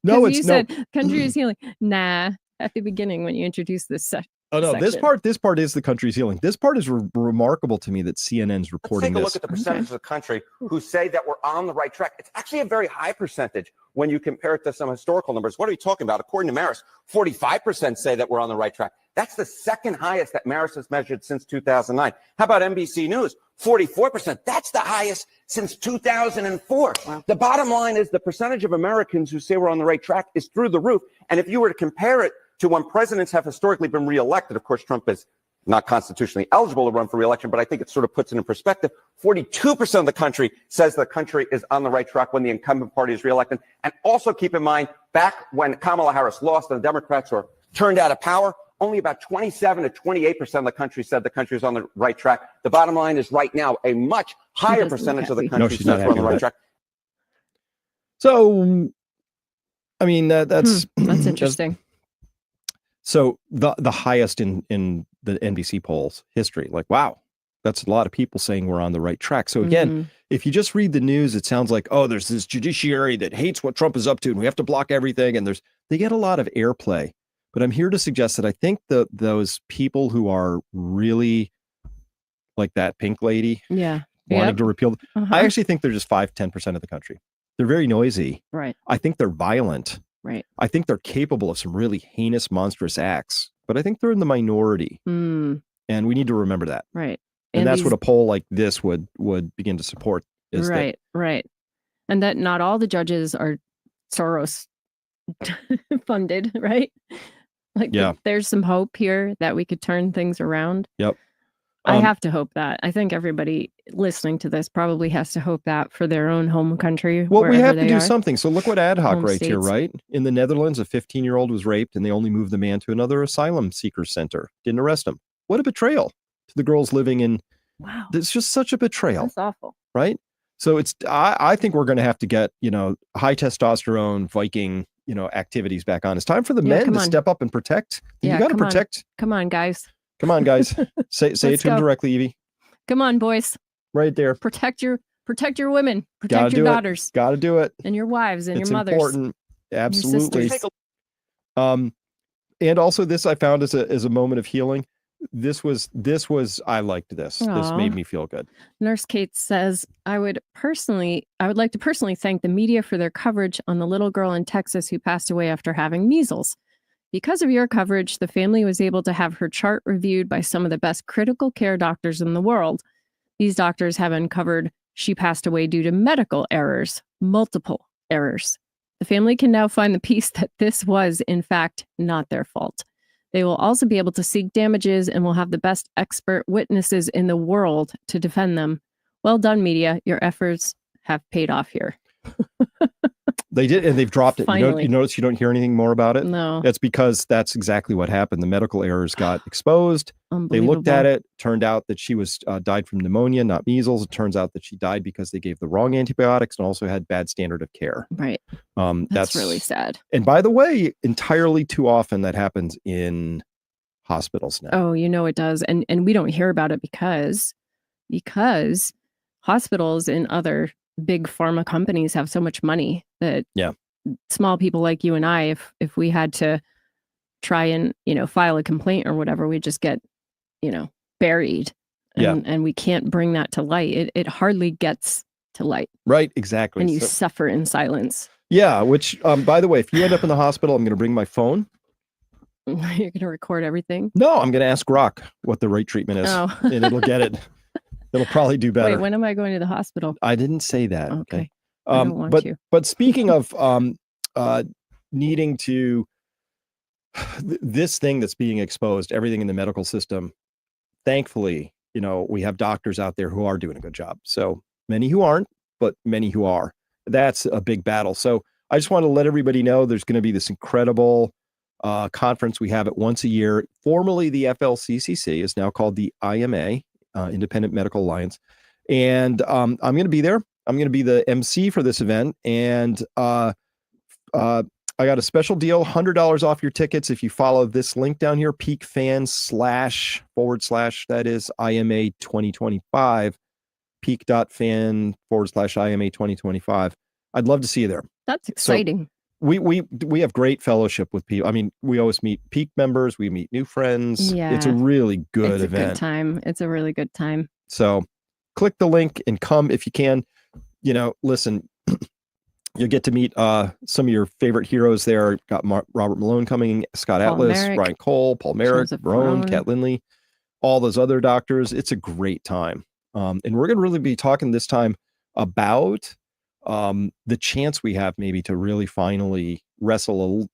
No, you said country is healing. Nah, at the beginning when you introduced this section. Oh no, this part is the country's healing. This part is remarkable to me that CNN's reporting this. Let's take a look at the percentage of the country who say that we're on the right track. It's actually a very high percentage when you compare it to some historical numbers. What are we talking about? According to Marist, 45% say that we're on the right track. That's the second highest that Marist has measured since 2009. How about NBC News? 44%. That's the highest since 2004. Wow. The bottom line is the percentage of Americans who say we're on the right track is through the roof. And if you were to compare it to when presidents have historically been reelected. Of course, Trump is not constitutionally eligible to run for reelection, but I think it sort of puts it in perspective. 42% of the country says the country is on the right track when the incumbent party is reelected. And also keep in mind, back when Kamala Harris lost and the Democrats were turned out of power, only about 27 to 28% of the country said the country is on the right track. The bottom line is right now, a much higher percentage of the country she's not says we're on the happy right with track. So, I mean, that's That's interesting. So the highest in the NBC polls history. Like, wow, that's a lot of people saying we're on the right track. So again, if you just read the news, it sounds like, oh, there's this judiciary that hates what Trump is up to, and we have to block everything. And they get a lot of airplay. But I'm here to suggest that I think those people who are really like that pink lady, wanting to repeal, I actually think they're just 5-10% of the country. They're very noisy. Right. I think they're violent. Right. I think they're capable of some really heinous, monstrous acts, but I think they're in the minority. And we need to remember that. Right. And that's what a poll like this would begin to support. Is right. Right. And that not all the judges are Soros funded, right? Like, there's some hope here that we could turn things around. Yep. I have to hope that. I think everybody listening to this probably has to hope that for their own home country. Well, we have to do something. So look what ad hoc Home right here, states. right? In the Netherlands, a 15-year-old was raped and they only moved the man to another asylum seeker center. Didn't arrest him. What a betrayal to the girls living in. Wow. It's just such a betrayal. That's awful. Right? So I think we're going to have to get, high testosterone Viking, activities back on. It's time for the men to step up and protect. You got to protect. Come on, guys. Come on, guys. Say it to him directly, Evie. Come on, boys. Right there. Protect your women. Protect your daughters. Got to do it. And your wives and it's your mothers. Important. Absolutely. Sisters. And also this I found as a moment of healing. This was I liked this. Aww. This made me feel good. Nurse Kate says, I would like to personally thank the media for their coverage on the little girl in Texas who passed away after having measles. Because of your coverage, the family was able to have her chart reviewed by some of the best critical care doctors in the world. These doctors have uncovered she passed away due to medical errors, multiple errors. The family can now find the peace that this was, in fact, not their fault. They will also be able to seek damages and will have the best expert witnesses in the world to defend them. Well done, media. Your efforts have paid off here. They did, and they've dropped it. Finally. You notice you don't hear anything more about it? No. That's because that's exactly what happened. The medical errors got exposed. They looked at it. Turned out that she was died from pneumonia, not measles. It turns out that she died because they gave the wrong antibiotics and also had bad standard of care. Right. That's really sad. And by the way, entirely too often that happens in hospitals now. Oh, it does. And we don't hear about it because hospitals and other big pharma companies have so much money that small people like you and I, if we had to try and, file a complaint or whatever, we just get, buried and we can't bring that to light. It hardly gets to light. Right. Exactly. And you suffer in silence. Yeah. Which, by the way, if you end up in the hospital, I'm going to bring my phone. You're going to record everything? No, I'm going to ask Grok what the right treatment is and it'll get it. It'll probably do better. Wait, when am I going to the hospital? I didn't say that. Okay. I don't want to. But speaking of needing to, this thing that's being exposed, everything in the medical system, thankfully, we have doctors out there who are doing a good job. So many who aren't, but many who are. That's a big battle. So I just want to let everybody know there's going to be this incredible conference. We have it once a year. Formerly the FLCCC is now called the IMA. Independent Medical Alliance. And I'm going to be there. I'm going to be the MC for this event. And I got a special deal, $100 off your tickets if you follow this link down here, peakfan / that is IMA 2025, peak.fan / IMA 2025. I'd love to see you there. That's exciting. So we have great fellowship with people. I mean, we always meet Peak members. We meet new friends. Yeah. It's a really good event. It's a good time. It's a really good time. So click the link and come if you can. Listen, you'll get to meet some of your favorite heroes there. Got Robert Malone coming, Scott Paul Atlas, Merrick, Ryan Cole, Paul Merrick, Joseph Roan, Roan. Kat Lindley, all those other doctors. It's a great time. And we're going to really be talking this time about the chance we have maybe to really finally wrestle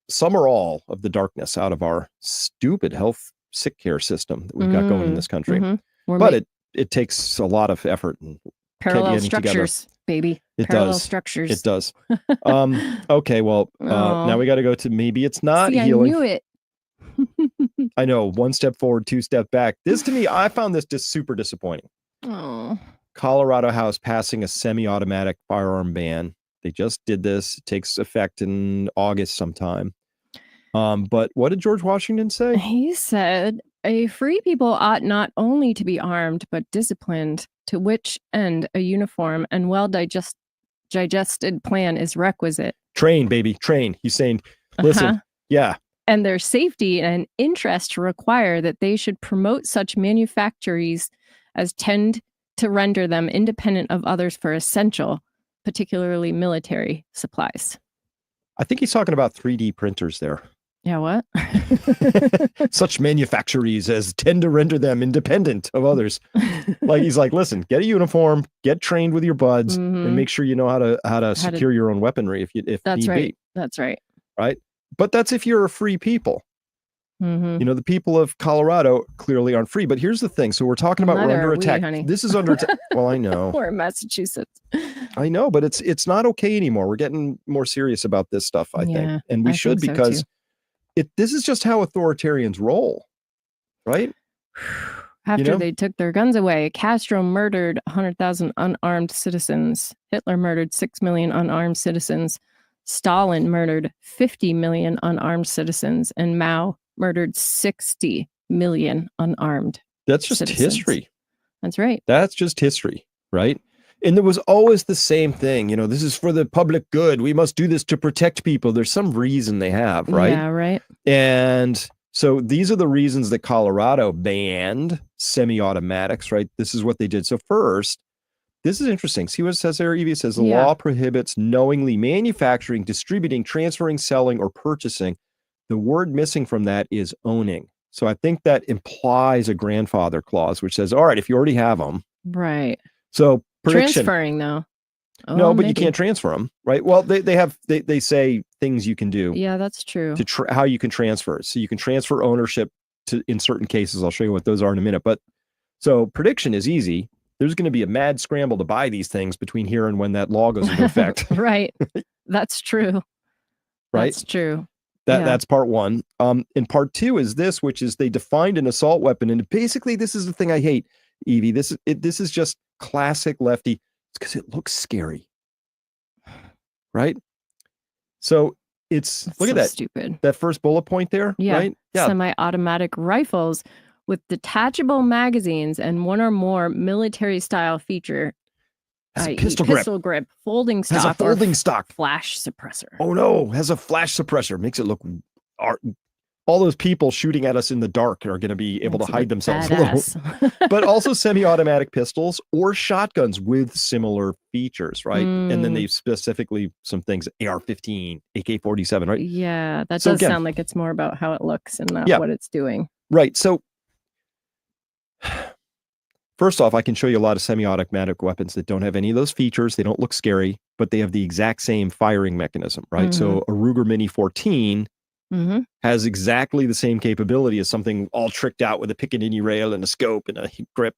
some or all of the darkness out of our stupid health sick care system that we've got going in this country. But it takes a lot of effort and parallel getting together. structures, baby. It Parallel does. structures. It does. Okay, well, now we got to go to maybe it's not See, healing. I knew it. I know, 1 step forward, 2 step back. This to me, I found this just super disappointing. Oh. Colorado House passing a semi-automatic firearm ban. They just did this. It takes effect in August sometime. But what did George Washington say? He said, a free people ought not only to be armed, but disciplined, to which end a uniform and well-digested plan is requisite. Train, baby, train. He's saying, listen, yeah. And their safety and interest require that they should promote such manufactories as tend to render them independent of others for essential, particularly military supplies. I think he's talking about 3D printers there. Yeah, what? Such manufactories as tend to render them independent of others. Like he's like, listen, get a uniform, get trained with your buds, and make sure you know how to secure your own weaponry if that's need right. be. That's right. Right. But that's if you're a free people. You know, the people of Colorado clearly aren't free. But here's the thing. So we're talking about we're under attack. This is under attack. Well, I know. We're in Massachusetts. I know, but it's not okay anymore. We're getting more serious about this stuff, I think. And we should because this is just how authoritarians roll. Right? After they took their guns away, Castro murdered 100,000 unarmed citizens. Hitler murdered 6 million unarmed citizens. Stalin murdered 50 million unarmed citizens. And Mao murdered 60 million unarmed That's just citizens. History. That's right. That's just history, right? And there was always the same thing. You know, this is for the public good. We must do this to protect people. There's some reason they have, right? Yeah, right. And so these are the reasons that Colorado banned semi-automatics, right? This is what they did. So first, this is interesting. See what it says there, Evie? It says the law prohibits knowingly manufacturing, distributing, transferring, selling, or purchasing. The word missing from that is owning. So I think that implies a grandfather clause, which says, all right, if you already have them. Right. So prediction. Transferring, though. Oh, no, but you can't transfer them, right? Well, they say things you can do. Yeah, that's true. To how you can transfer it. So you can transfer ownership to in certain cases. I'll show you what those are in a minute. But so prediction is easy. There's going to be a mad scramble to buy these things between here and when that law goes into effect. Right. That's true. Right. That's true. That's part one. And part two is this, which is they defined an assault weapon. And basically, this is the thing I hate, Evie. This is just classic lefty. It's because it looks scary. Right. So it's look at that. Stupid. That first bullet point there. Yeah. Right. Yeah. Semi-automatic rifles with detachable magazines and one or more military style feature. Has a pistol grip, folding stock, has a folding stock, flash suppressor. Oh no, has a flash suppressor. Makes it look. All those people shooting at us in the dark are going to be able to hide themselves a little. But also semi-automatic pistols or shotguns with similar features, right? And then they specifically some things AR-15, AK-47, right? Yeah, that does sound like it's more about how it looks and not what it's doing. Right. So first off, I can show you a lot of semi-automatic weapons that don't have any of those features. They don't look scary, but they have the exact same firing mechanism, right? So a Ruger Mini 14 has exactly the same capability as something all tricked out with a Picatinny rail and a scope and a grip.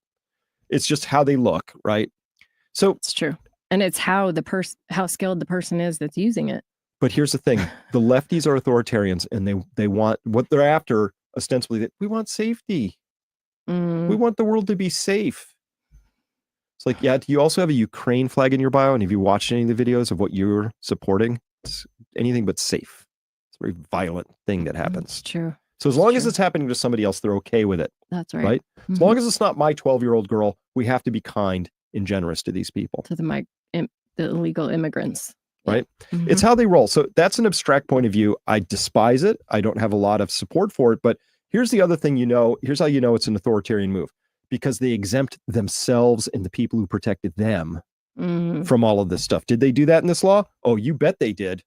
It's just how they look, right? So it's true. And it's how skilled the person is that's using it. But here's the thing. The lefties are authoritarians and they want what they're after ostensibly that we want safety. We want the world to be safe. It's like, yeah, do you also have a Ukraine flag in your bio? And have you watched any of the videos of what you're supporting? It's anything but safe. It's a very violent thing that happens. True. So as long as it's happening to somebody else, they're okay with it. That's right. Right? As long as it's not my 12-year-old girl, we have to be kind and generous to these people. To the illegal immigrants. Right? It's how they roll. So that's an abstract point of view. I despise it. I don't have a lot of support for it, but here's the other thing, here's how you know it's an authoritarian move, because they exempt themselves and the people who protected them from all of this stuff. Did they do that in this law? Oh, you bet they did.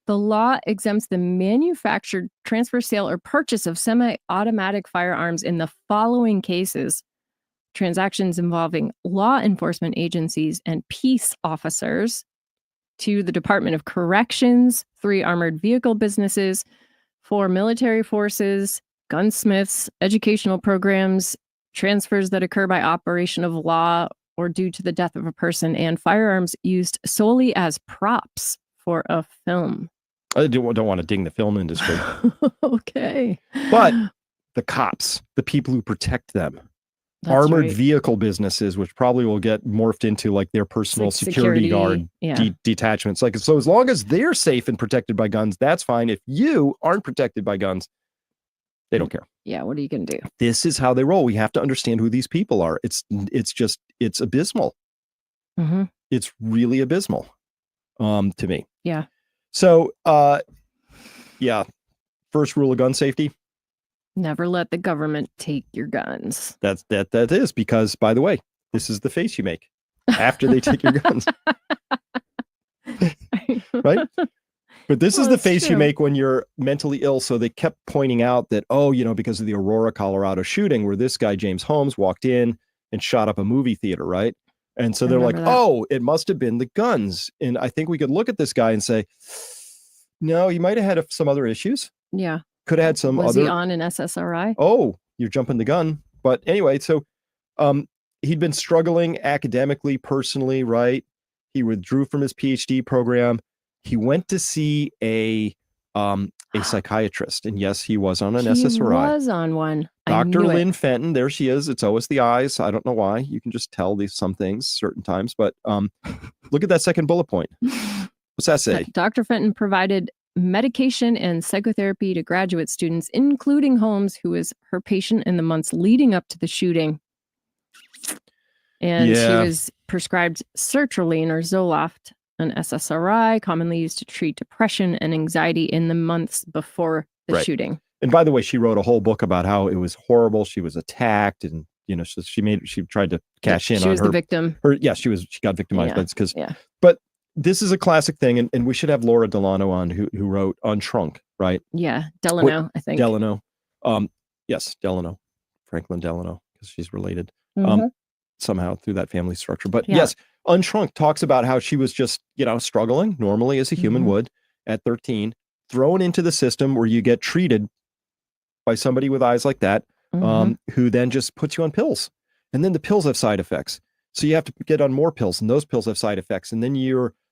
The law exempts the manufacture, transfer, sale, or purchase of semi-automatic firearms in the following cases: transactions involving law enforcement agencies and peace officers, to the Department of Corrections, 3 armored vehicle businesses, 4 military forces, gunsmiths, educational programs, transfers that occur by operation of law or due to the death of a person, and firearms used solely as props for a film. I don't want to ding the film industry. Okay. But the cops, the people who protect them, That's armored right. vehicle businesses, which probably will get morphed into like their personal Like security guard Yeah. detachments. Like, so as long as they're safe and protected by guns, that's fine. If you aren't protected by guns, they don't care. Yeah. What are you going to do? This is how they roll. We have to understand who these people are. It's abysmal. Mm-hmm. It's really abysmal to me. Yeah. So, yeah. First rule of gun safety. Never let the government take your guns. That is because, by the way, this is the face you make after they take your guns. Right? But this is the face you make when you're mentally ill. So they kept pointing out that, because of the Aurora, Colorado shooting where this guy, James Holmes, walked in and shot up a movie theater, right? And so they're like, it must have been the guns. And I think we could look at this guy and say, no, he might have had some other issues. Yeah. Could have had some Was other. he on an SSRI? Oh, you're jumping the gun. But anyway, so he'd been struggling academically, personally, right? He withdrew from his PhD program. He went to see a psychiatrist. And yes, he was on an SSRI. He was on one. Dr. Lynn Fenton, there she is. It's always the eyes. I don't know why. You can just tell some things certain times. But look at that second bullet point. What's that say? Dr. Fenton provided medication and psychotherapy to graduate students, including Holmes, who was her patient in the months leading up to the shooting. And she was prescribed sertraline or Zoloft, an SSRI commonly used to treat depression and anxiety in the months before the shooting. And by the way, she wrote a whole book about how it was horrible. She was attacked, and so she tried to cash in on her. She was the victim. She got victimized. Yeah. But this is a classic thing, and we should have Laura Delano on, who wrote Unshrunk, right? Yeah, Delano, I think. Delano. Yes, Delano. Franklin Delano, because she's related somehow through that family structure. But yes, Unshrunk talks about how she was just, struggling normally as a human would at 13, thrown into the system where you get treated by somebody with eyes like that, who then just puts you on pills. And then the pills have side effects. So you have to get on more pills, and those pills have side effects. And then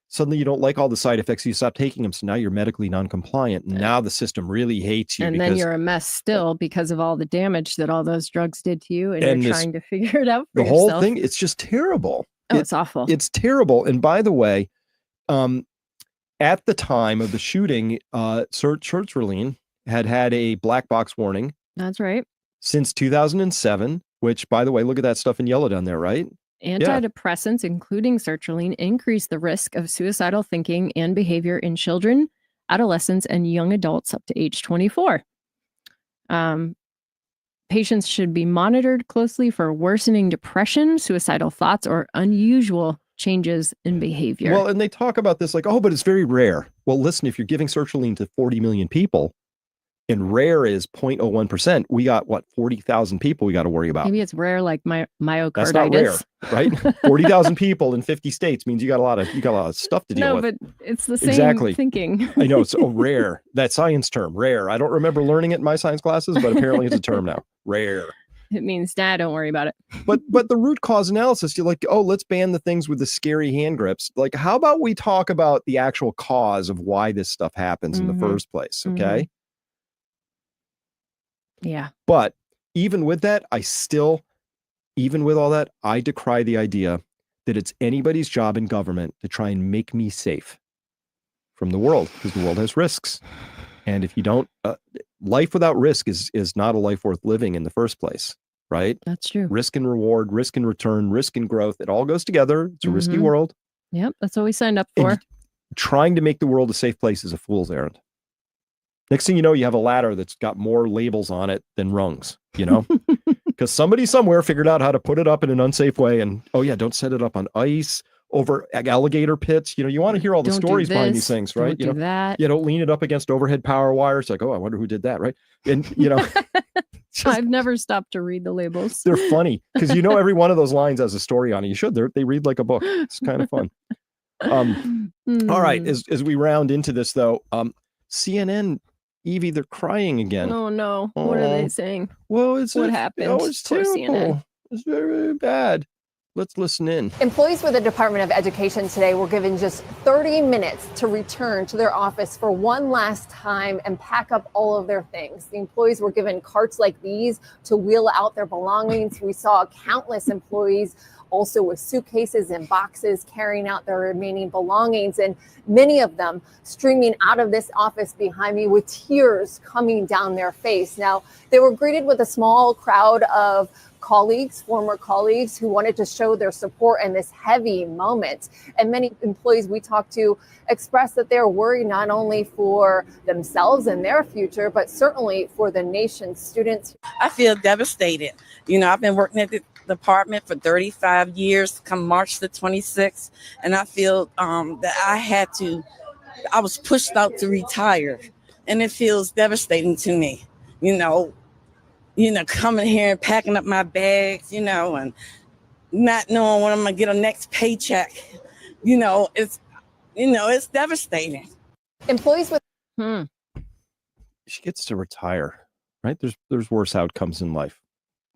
suddenly you don't like all the side effects. So you stop taking them. So now you're medically non-compliant. And now the system really hates you. And then you're a mess still because of all the damage that all those drugs did to you. And you're trying to figure it out for yourself. The whole thing, it's just terrible. Oh, it's awful. It's terrible. And by the way, at the time of the shooting, sertraline had a black box warning. That's right. Since 2007, which, by the way, look at that stuff in yellow down there, right? Antidepressants, including sertraline, increase the risk of suicidal thinking and behavior in children, adolescents, and young adults up to age 24. Patients should be monitored closely for worsening depression, suicidal thoughts, or unusual changes in behavior. Well, and they talk about this like, but it's very rare. Well, listen, if you're giving sertraline to 40 million people, and rare is 0.01%, we got 40,000 people we got to worry about. Maybe it's rare like myocarditis. That's not rare, right? 40,000 people in 50 states means you got a lot of stuff to deal with. No, but it's the same thinking. I know, it's rare. That science term, rare. I don't remember learning it in my science classes, but apparently it's a term now. Rare. It means, don't worry about it. But the root cause analysis, you're like, let's ban the things with the scary hand grips. Like, how about we talk about the actual cause of why this stuff happens in the first place, okay? Yeah. But even with that, even with all that, I decry the idea that it's anybody's job in government to try and make me safe from the world, because the world has risks. And if you don't, life without risk is not a life worth living in the first place, right? That's true. Risk and reward, risk and return, risk and growth. It all goes together. It's a risky world. Yep. That's what we signed up for. And trying to make the world a safe place is a fool's errand. Next thing you know, you have a ladder that's got more labels on it than rungs, because somebody somewhere figured out how to put it up in an unsafe way. And, don't set it up on ice, over alligator pits. You want to hear all the stories behind these things, right? Don't do that. Don't lean it up against overhead power wires. Like, I wonder who did that, right? And, I've never stopped to read the labels. They're funny because, every one of those lines has a story on it. You should. They read like a book. It's kind of fun. All right, as we round into this though, CNN, Evie, they're crying again. Oh no. What are they saying? Well, it's What happened? Oh, it's Poor CNN. terrible. It's very, very bad. Let's listen in. Employees with the Department of Education today were given just 30 minutes to return to their office for one last time and pack up all of their things. The employees were given carts like these to wheel out their belongings. We saw countless employees also with suitcases and boxes carrying out their remaining belongings, and many of them streaming out of this office behind me with tears coming down their face. Now, they were greeted with a small crowd of colleagues, former colleagues who wanted to show their support in this heavy moment. And many employees we talked to expressed that they're worried not only for themselves and their future, but certainly for the nation's students. I feel devastated. You know, I've been working at the department for 35 years, come March the 26th, and I feel that I was pushed out to retire, and it feels devastating to me, coming here and packing up my bags, and not knowing when I'm gonna get a next paycheck. It's devastating. Employees with She gets to retire, right? There's worse outcomes in life,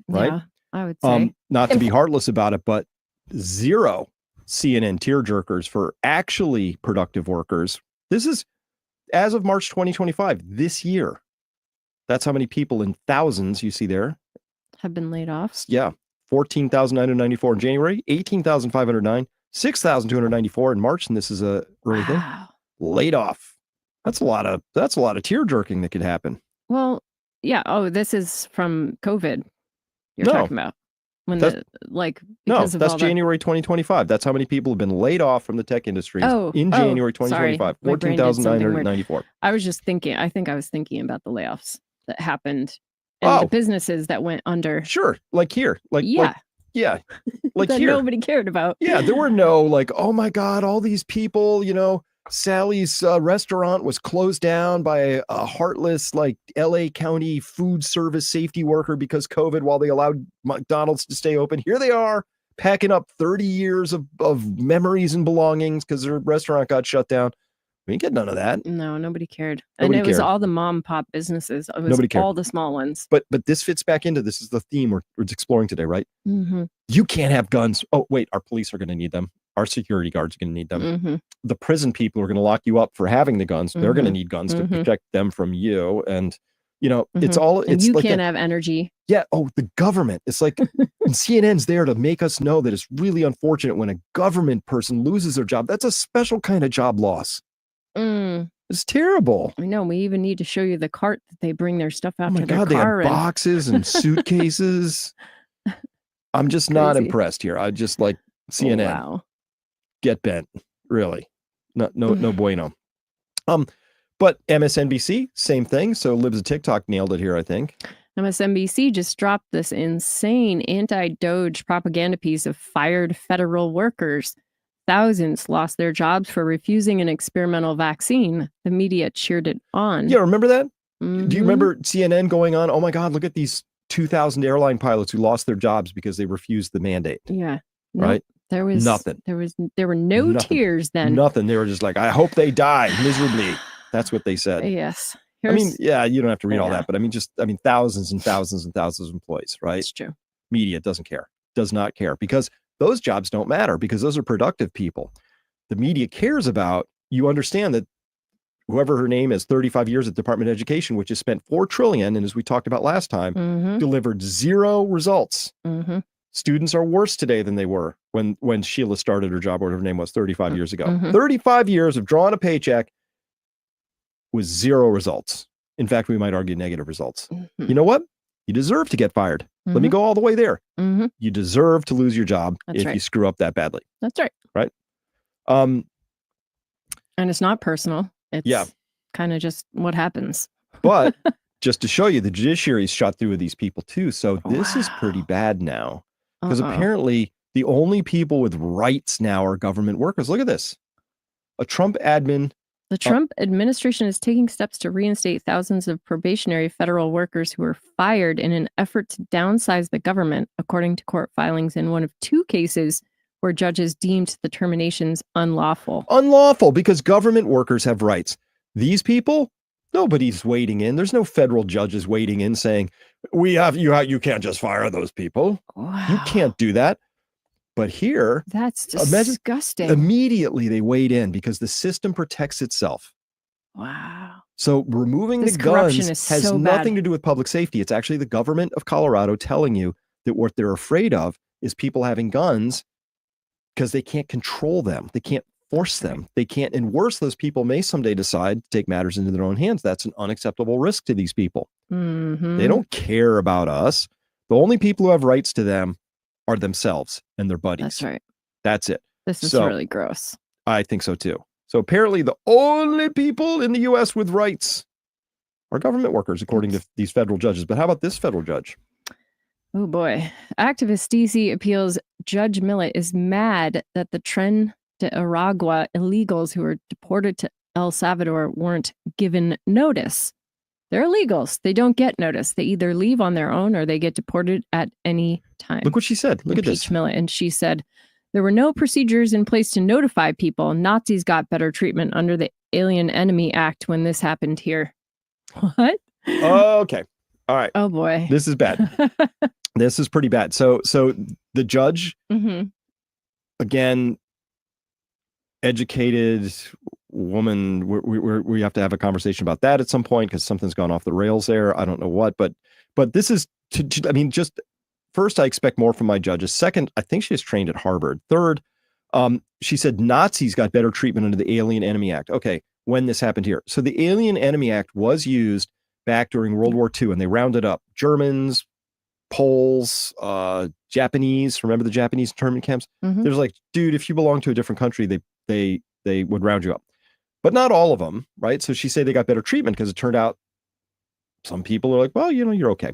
right? Yeah, I would say. Not to be heartless about it, but 0 CNN tearjerkers for actually productive workers. This is as of March 2025, this year. That's how many people in thousands you see there have been laid off. Yeah. 14,994 in January, 18,509, 6,294 in March. And this is a early thing. Laid off. That's a lot of tear jerking that could happen. Well, yeah. Oh, this is from COVID you're No. talking about. When That's- because No, of that's all January 2025. That's how many people have been laid off from the tech industry in January 2025. Sorry. My brain did something weird. 14,994. I was thinking about the layoffs that happened and the businesses that went under. Sure. Like here. Like Yeah. Like that here. nobody cared about. Yeah, there were no like, oh my God, all these people, Sally's restaurant was closed down by a heartless like LA County food service safety worker because COVID while they allowed McDonald's to stay open. Here they are packing up 30 years of memories and belongings because their restaurant got shut down. We didn't get none of that. No, nobody cared. Nobody and it was cared. all the mom pop businesses. It was Nobody cared. all the small ones. But this fits back into this is the theme we're exploring today, right? Mm-hmm. You can't have guns. Oh, wait, our police are going to need them. Our security guards are going to need them. Mm-hmm. The prison people are going to lock you up for having the guns. They're going to need guns to Mhm. protect them from you. And, it's all, And it's you like, can't have energy. yeah. Oh, the government. It's like, and CNN's there to make us know that it's really unfortunate when a government person loses their job. That's a special kind of job loss. Mm, It's terrible. I know. We even need to show you the cart that they bring their stuff out Oh my to their God, they car have in. boxes and suitcases. I'm just not Crazy. impressed here. I just like CNN. Wow. Get bent, really. No bueno. But MSNBC, same thing. So Libs of TikTok nailed it here, I think. MSNBC just dropped this insane anti-Doge propaganda piece of fired federal workers. Thousands lost their jobs for refusing an experimental vaccine. The media cheered it on. Yeah, remember that? Do Mhm. you remember CNN going on? Oh my God, look at these 2,000 airline pilots who lost their jobs because they refused the mandate. Yeah. Nope. Right? There was Nothing. There were no Nothing. tears then. Nothing. They were just like, I hope they die miserably. That's what they said. Yes. I mean, yeah, you don't have to read all Yeah. that, but I mean, thousands and thousands and thousands of employees, right? It's true. Media doesn't care, does not care, because those jobs don't matter, because those are productive people. The media cares about, you understand that whoever her name is, 35 years at the Department of Education, which has spent $4 trillion, and as we talked about last time, Mm-hmm. delivered 0 results. Mm-hmm. Students are worse today than they were when Sheila started her job, or whatever her name was, 35 years ago. Mhm. 35 years of drawing a paycheck with 0 results. In fact, we might argue negative results. Mhm. You know what? You deserve to get fired. Let me go all the way there. Mm-hmm. You deserve to lose your job That's if right. you screw up that badly. That's right. Right? And it's not personal. It's Yeah. kind of just what happens. But just to show you, the judiciary's shot through with these people too. So this is pretty Wow. bad now, because Uh-oh. apparently the only people with rights now are government workers. Look at this. A Trump admin. The Trump administration is taking steps to reinstate thousands of probationary federal workers who were fired in an effort to downsize the government, according to court filings in one of 2 cases where judges deemed the terminations unlawful. Unlawful, because government workers have rights. These people, nobody's wading in. There's no federal judges wading in saying, you can't just fire those people. Wow. You can't do that. But here, That's imagine- disgusting. immediately they wade in because the system protects itself. Wow. So removing This the guns corruption is has so nothing bad. to do with public safety. It's actually the government of Colorado telling you that what they're afraid of is people having guns because they can't control them. They can't force them. They can't. And worse, those people may someday decide to take matters into their own hands. That's an unacceptable risk to these people. Mhm. They don't care about us. The only people who have rights to them are themselves and their buddies. That's right. That's it. This is So- really gross. I think so too. So apparently the only people in the US with rights are government workers, according to these federal judges. But how about this federal judge? Oh boy. Activist DC appeals Judge Millett is mad that the Tren de Aragua illegals who were deported to El Salvador weren't given notice. They're illegals. They don't get notice. They either leave on their own or they get deported at any time. Look what she said. Look at this. Impeach Millett. And she said, there were no procedures in place to notify people. Nazis got better treatment under the Alien Enemy Act when this happened here. What? Okay. All right. Oh boy. This is bad. This is pretty bad. So the judge, Mhm. again, educated woman, we have to have a conversation about that at some point because something's gone off the rails there. I don't know what, but this is I mean, just first, I expect more from my judges. Second, I think she was trained at Harvard. Third, she said Nazis got better treatment under the Alien Enemy Act. Okay, when this happened here. So the Alien Enemy Act was used back during World War II, and they rounded up Germans, Poles, Japanese. Remember the Japanese internment camps? Mhm. There's like, dude, if you belong to a different country, they would round you up. But not all of them, right? So she said they got better treatment because it turned out some people are like, well, you're okay.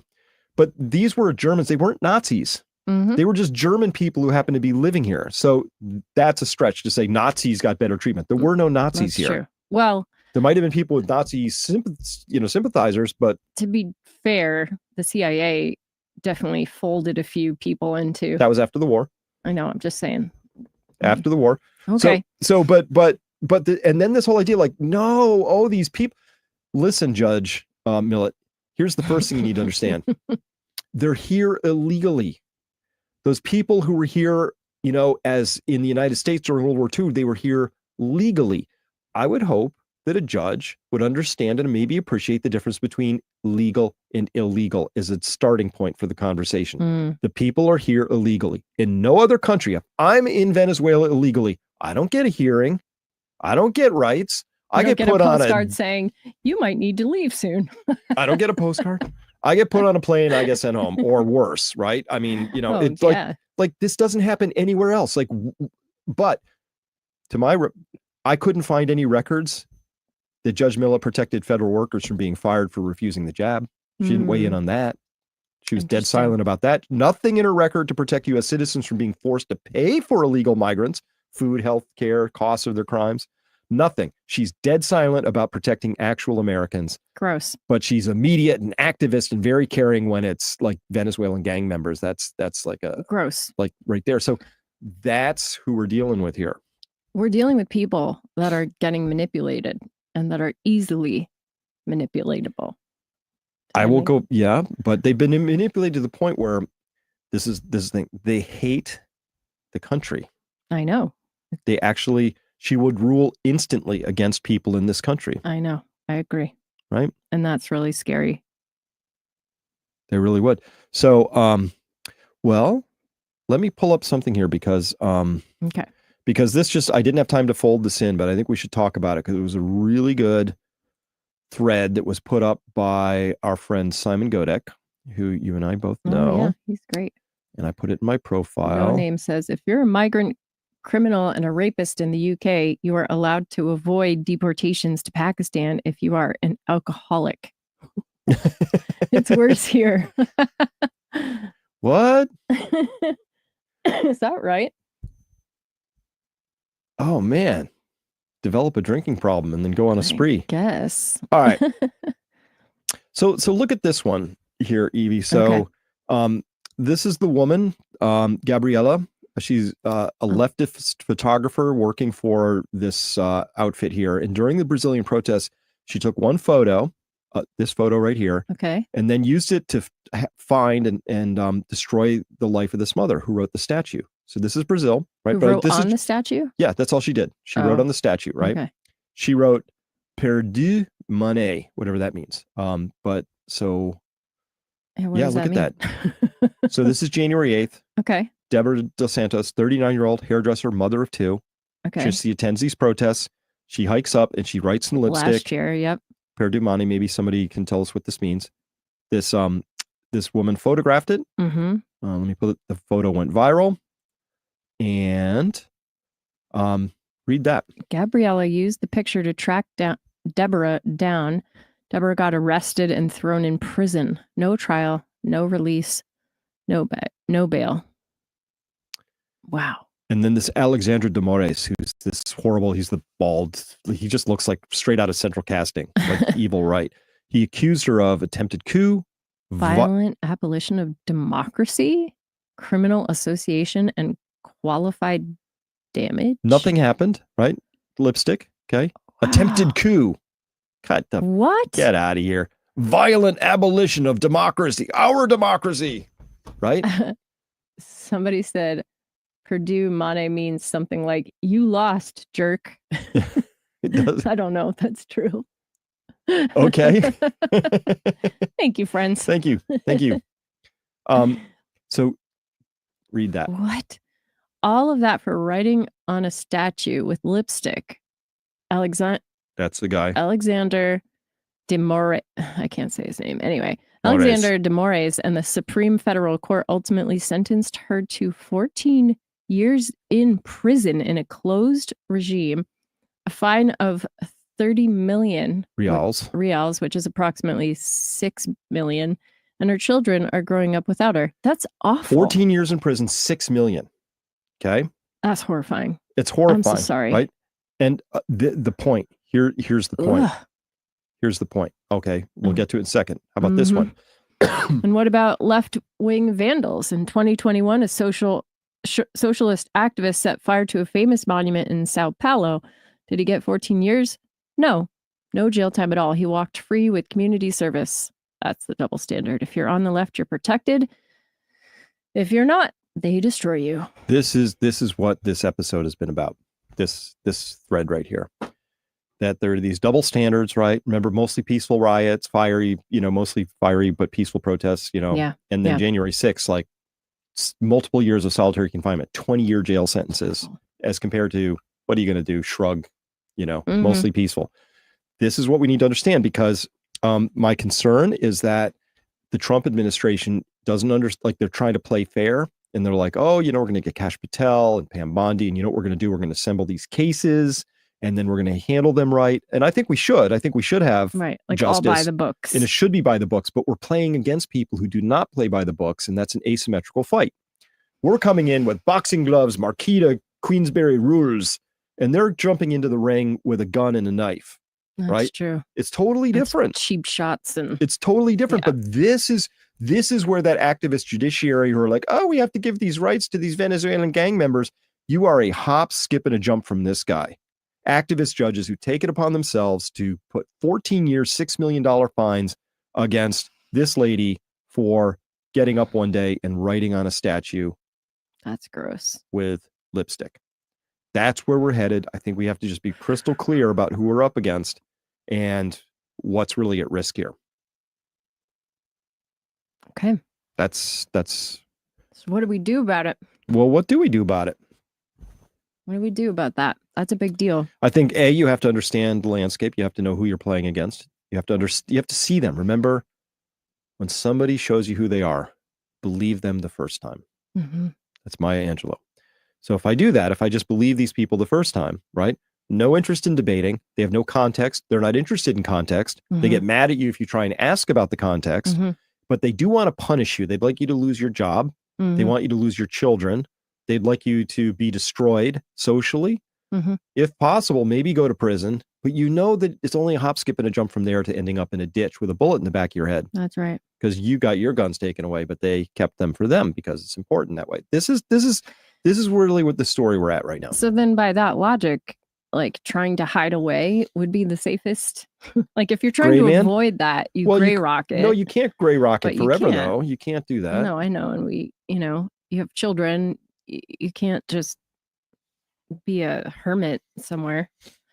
But these were Germans. They weren't Nazis. Mhm. They were just German people who happened to be living here. So that's a stretch to say Nazis got better treatment. There were no Nazis That's here. true. Well, There might have been people with Nazi sympathizers, but to be fair, the CIA definitely folded a few people into. that was after the war. I know. I'm just saying. After the war. Okay. And then this whole idea, like, no, oh, these people. Listen, Judge Millett. Here's the first thing you need to understand. They're here illegally. Those people who were here, as in the United States during World War II, they were here legally. I would hope that a judge would understand and maybe appreciate the difference between legal and illegal as a starting point for the conversation. Mm. The people are here illegally. In no other country, if I'm in Venezuela illegally, I don't get a hearing. I don't get rights. I You get don't put a on postcard saying you might need to leave soon. I don't get a postcard. I get put on a plane. I get sent home, or worse, right? I mean, Oh, it's yeah. like this doesn't happen anywhere else. But I couldn't find any records that Judge Millett protected federal workers from being fired for refusing the jab. She didn't weigh in on that. She was dead Interesting. silent about that. Nothing in her record to protect U.S. citizens from being forced to pay for illegal migrants, food, health care, costs of their crimes. Nothing. She's dead silent about protecting actual Americans, Gross. but she's immediate and activist and very caring when it's like Venezuelan gang members. That's like Gross. like right there. So that's who we're dealing with here. We're dealing with people that are getting manipulated and that are easily manipulatable. I will go, yeah, but they've been manipulated to the point where this is the thing. They hate the country. I know. She would rule instantly against people in this country. I know. I agree. Right? And that's really scary. They really would. So, well, let me pull up something here because Okay. because I didn't have time to fold this in, but I think we should talk about it because it was a really good thread that was put up by our friend Simon Godek, who you and I both know. Oh, yeah. He's great. And I put it in my No profile. Name says, if you're a migrant criminal and a rapist in the UK, you are allowed to avoid deportations to Pakistan if you are an alcoholic. It's worse here. What? Is that right? Oh man. Develop a drinking problem and then go on a spree. Guess. All right. So look at this one here, Evie. So Okay. this is the woman, Gabriella, She's a leftist photographer working for this outfit here. And during the Brazilian protests, she took one photo, this photo right here, Okay. and then used it to find and destroy the life of this mother who wrote the statue. So this is Brazil, right? Who wrote on the statue? Yeah, that's all she did. She wrote Oh. on the statue, right? Okay. She wrote "Perdu monnaie," whatever that means. But so And what yeah, does look at mean? that. So this is January 8th. Okay. Deborah Dos Santos, 39-year-old hairdresser, mother of two. Okay. She attends these protests. She hikes up and she writes in lipstick. Last year, yep. Perdu monnaie. Maybe somebody can tell us what this means. This woman photographed it. Mm-hmm. Let me put it. The photo went viral. And read that. Gabriella used the picture to track down Deborah down. Deborah got arrested and thrown in prison. No trial, no release, no bail. Wow. And then this Alexandre de Moraes, who's this horrible, he's the bald, he just looks like straight out of Central Casting, like evil, right? He accused her of attempted coup, Violent abolition of democracy, criminal association, and qualified damage. nothing happened, right? Lipstick, okay? Wow. Attempted coup. Cut the What? get out of here. Violent abolition of democracy, our democracy, right? Somebody said Purdue Monnaie means something like "you lost, jerk." It does. I don't know if that's true. Okay. Thank you, friends. Thank you. Thank you. So read that. What? All of that for writing on a statue with lipstick. That's the guy. Alexander de Moraes. I can't say his name. Anyway, Moraes. Alexander de Moraes and the Supreme Federal Court ultimately sentenced her to 14 years in prison in a closed regime, a fine of 30 million Reals, which is approximately 6 million, and her children are growing up without her. That's awful. 14 years in prison, 6 million. Okay. That's horrifying. It's horrifying. I'm so sorry. Right. And the point here's the point. Ugh. Here's the point. Okay. We'll get to it in a second. How about this one? And what about left-wing vandals? In 2021, a socialist activist set fire to a famous monument in Sao Paulo. Did he get 14 years? No jail time at all. He walked free with community service. That's the double standard. If you're on the left, you're protected. If you're not, they destroy you. This is what this episode has been about. This thread right here. That there are these double standards, right? Remember, mostly peaceful riots, mostly fiery but peaceful protests, Yeah. And then Yeah. January 6th, like multiple years of solitary confinement, 20-year jail sentences, as compared to what are you going to do? Shrug, mostly peaceful. This is what we need to understand, because my concern is that the Trump administration doesn't understand, they're trying to play fair. And they're like, oh, we're going to get Kash Patel and Pam Bondi. And you know what we're going to do? We're going to assemble these cases and then we're going to handle them right. And I think we should have Right. Like justice, all by the books. and it should be by the books, but we're playing against people who do not play by the books. And that's an asymmetrical fight. We're coming in with boxing gloves, Marquita, Queensberry rules, and they're jumping into the ring with a gun and a knife. That's right? true. It's totally That's different. cheap shots and It's totally different. Yeah. But this is where that activist judiciary who are like, oh, we have to give these rights to these Venezuelan gang members. You are a hop, skip, and a jump from this guy. Activist judges who take it upon themselves to put 14 years, $6 million fines against this lady for getting up one day and writing on a statue that's gross. with lipstick. That's where we're headed. I think we have to just be crystal clear about who we're up against and what's really at risk here. Okay. That's So what do we do about it? well, what do we do about it? What do we do about that? That's a big deal. I think you have to understand the landscape. You have to know who you're playing against. You have to you have to see them. Remember, when somebody shows you who they are, believe them the first time. Mm-hmm. That's Maya Angelou. So if I do that, if I just believe these people the first time, right? No interest in debating. They have no context. They're not interested in context. They get mad at you if you try and ask about the context, but they do want to punish you. They'd like you to lose your job. They want you to lose your children. They'd like you to be destroyed socially. If possible, maybe go to prison, but you know that it's only a hop, skip, and a jump from there to ending up in a ditch with a bullet in the back of your head. That's right. Because you got your guns taken away, but they kept them for them because it's important that way. This is This is really what the story we're at right now. So then by that logic, like trying to hide away would be the safest. Like if you're trying Gray to man? avoid that, you Well, gray rock it. No, you can't gray rock but it you forever, can't. though. You can't do that. No, I know. And you have children. You can't just be a hermit somewhere.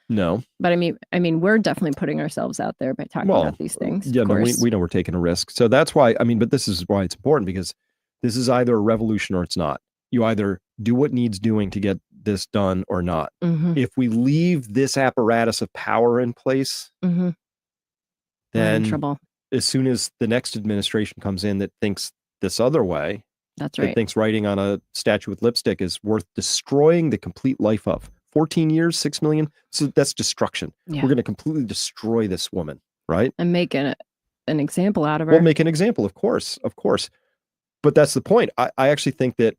No. But I mean, we're definitely putting ourselves out there by talking about these things. Yeah, of no, course. we know we're taking a risk. So that's why, but this is why it's important, because this is either a revolution or it's not. You either do what needs doing to get this done or not. Mhm. If we leave this apparatus of power in place, We're in then trouble. as soon as the next administration comes in that thinks this other way, That's that right. thinks writing on a statue with lipstick is worth destroying the complete life of 14 years, 6 million. So that's destruction. Yeah. We're going to completely destroy this woman, right? And make an example out of her. We'll make an example, of course. But that's the point. I actually think that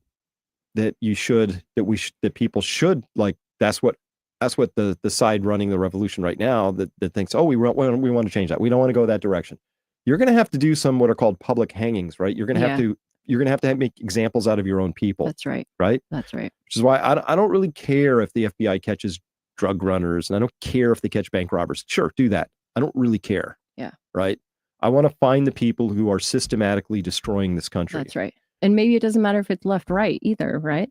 people should, like, that's what the side running the revolution right now that thinks, oh, we want to change that. We don't want to go that direction. You're going to have to do some what are called public hangings, right? You're going to have to make examples out of your own people. That's right. Right. That's right. Which is why I don't really care if the FBI catches drug runners, and I don't care if they catch bank robbers. Sure, do that. I don't really care. Yeah. Right. I want to find the people who are systematically destroying this country. That's right. And maybe it doesn't matter if it's left, right either, right?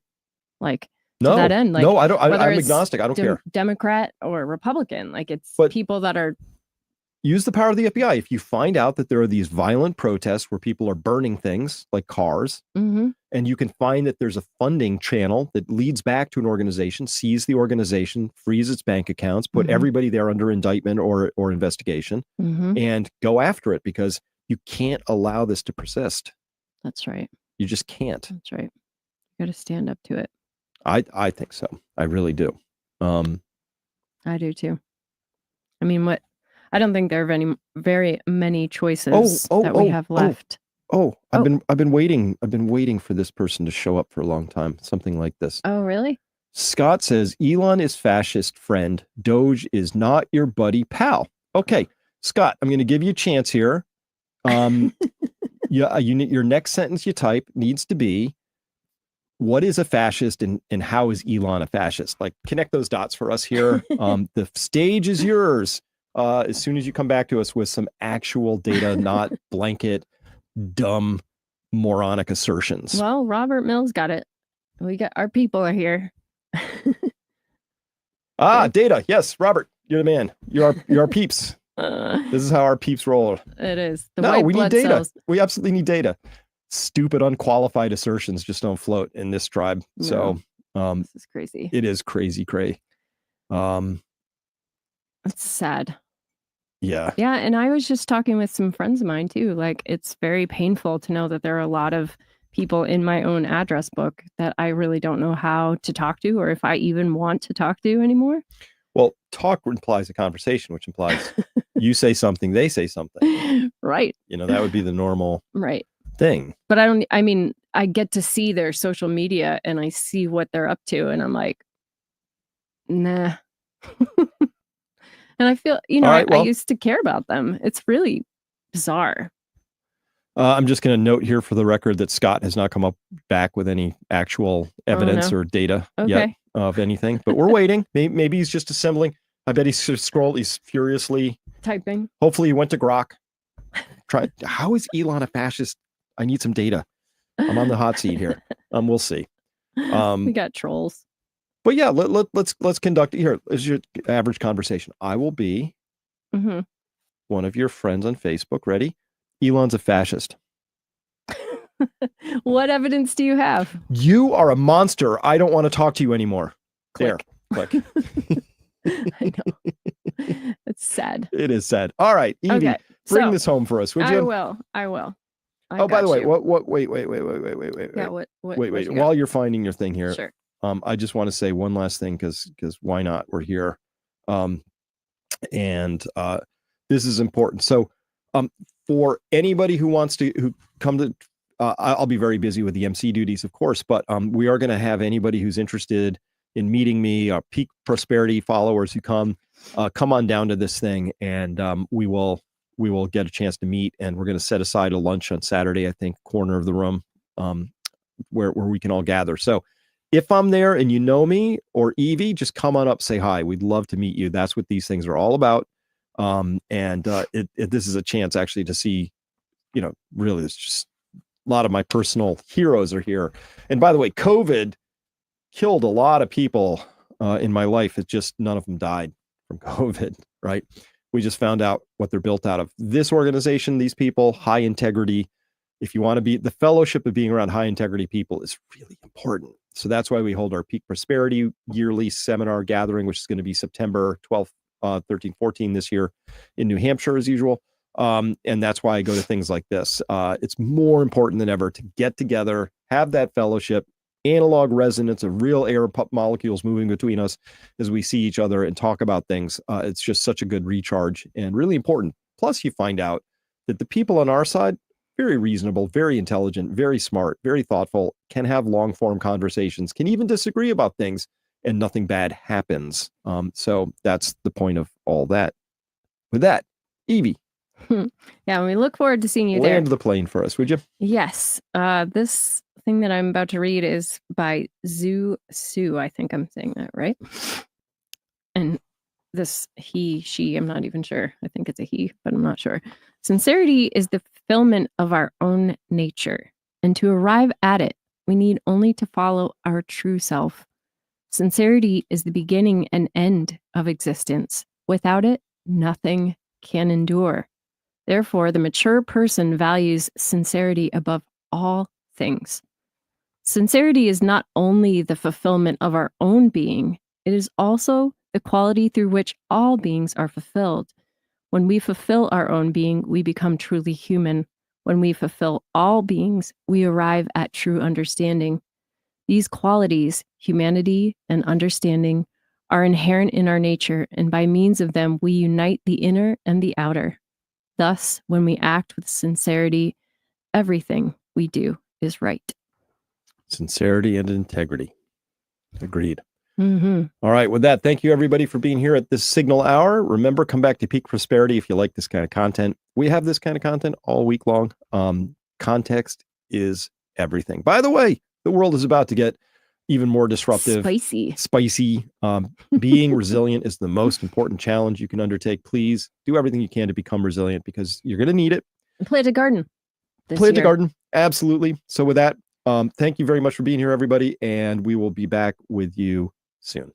Like No, to that end. Like, no, I don't. I'm whether it's agnostic. I don't care. Democrat or Republican. Like it's people that are. Use the power of the FBI. If you find out that there are these violent protests where people are burning things like cars, Mhm. and you can find that there's a funding channel that leads back to an organization, seize the organization, freeze its bank accounts, put Mhm. everybody there under indictment or investigation, Mhm. and go after it, because you can't allow this to persist. That's right. You just can't. That's right. You got to stand up to it. I think so. I really do. I do too. I mean, I don't think there are very many choices that we have left. I've been waiting for this person to show up for a long time. Something like this. Oh, really? Scott says Elon is fascist friend. Doge is not your buddy pal. Okay, Scott, I'm going to give you a chance here. Your next sentence you type needs to be, what is a fascist and how is Elon a fascist? Like, connect those dots for us here. The stage is yours. As soon as you come back to us with some actual data, not blanket, dumb, moronic assertions. Well, Robert Mills got it. Our people are here. Data. Yes, Robert, you're the man. You're our peeps. This is how our peeps roll. It is. We need data. Cells. We absolutely need data. Stupid, unqualified assertions just don't float in this tribe. No. So This is crazy. it is crazy, cray. It's sad. Yeah. Yeah, and I was just talking with some friends of mine too. Like, it's very painful to know that there are a lot of people in my own address book that I really don't know how to talk to, or if I even want to talk to anymore. Well, talk implies a conversation, which implies you say something, they say something. Right. That would be the normal Right. thing. But I get to see their social media and I see what they're up to, and I'm like, nah. And I feel, I used to care about them. It's really bizarre. I'm just going to note here for the record that Scott has not come up back with any actual evidence or data yet of anything, but we're waiting. Maybe he's just assembling. I bet he's furiously typing. Hopefully he went to Grok. How is Elon a fascist? I need some data. I'm on the hot seat here. We'll see. We got trolls. But yeah, let's conduct here. Is your average conversation. I will be one of your friends on Facebook. Ready? Elon's a fascist. What evidence do you have? You are a monster. I don't want to talk to you anymore. Click. There, click. I know. It's sad. It is sad. All right, Evie, bring this home for us, would you? I will. By the way, wait. Yeah, wait. While you're finding your thing here, sure. I just want to say one last thing because why not? We're here. And this is important. So for anybody who come to, I'll be very busy with the MC duties, of course, but we are going to have anybody who's interested in meeting me, our Peak Prosperity followers who come on down to this thing, and we will get a chance to meet, and we're going to set aside a lunch on Saturday, I think, corner of the room, where we can all gather. So If I'm there and you know me or Evie, just come on up, say hi. We'd love to meet you. That's what these things are all about. This is a chance actually to see, really it's just a lot of my personal heroes are here. And by the way, COVID killed a lot of people in my life. It's just none of them died from COVID, right? We just found out what they're built out of. This organization, these people, high integrity. If you want to be, the fellowship of being around high integrity people is really important. So that's why we hold our Peak Prosperity yearly seminar gathering, which is going to be September 12th, 13th, 14th this year in New Hampshire as usual. And that's why I go to things like this. It's more important than ever to get together, have that fellowship, analog resonance of real air molecules moving between us as we see each other and talk about things. It's just such a good recharge and really important. Plus, you find out that the people on our side, very reasonable, very intelligent, very smart, very thoughtful, can have long form conversations, can even disagree about things, and nothing bad happens. So that's the point of all that. With that, Evie. Yeah, we look forward to seeing you there. Land the plane for us, would you? Yes. This thing that I'm about to read is by Zhu Su. I think I'm saying that right. And this she, I'm not even sure. I think it's a he, but I'm not sure. Sincerity is the fulfillment of our own nature. And to arrive at it, we need only to follow our true self. Sincerity is the beginning and end of existence. Without it, nothing can endure. Therefore, the mature person values sincerity above all things. Sincerity is not only the fulfillment of our own being, it is also the quality through which all beings are fulfilled. When we fulfill our own being, we become truly human. When we fulfill all beings, we arrive at true understanding. These qualities, humanity and understanding, are inherent in our nature, and by means of them, we unite the inner and the outer. Thus, when we act with sincerity, everything we do is right. Sincerity and integrity. Agreed. Mm-hmm. All right. With that, thank you everybody for being here at this Signal Hour. Remember, come back to Peak Prosperity if you like this kind of content. We have this kind of content all week long. Context is everything. By the way, the world is about to get even more disruptive. Spicy. Being resilient is the most important challenge you can undertake. Please do everything you can to become resilient because you're going to need it. Plant a garden. Plant a garden. Absolutely. So with that, thank you very much for being here, everybody. And we will be back with you soon.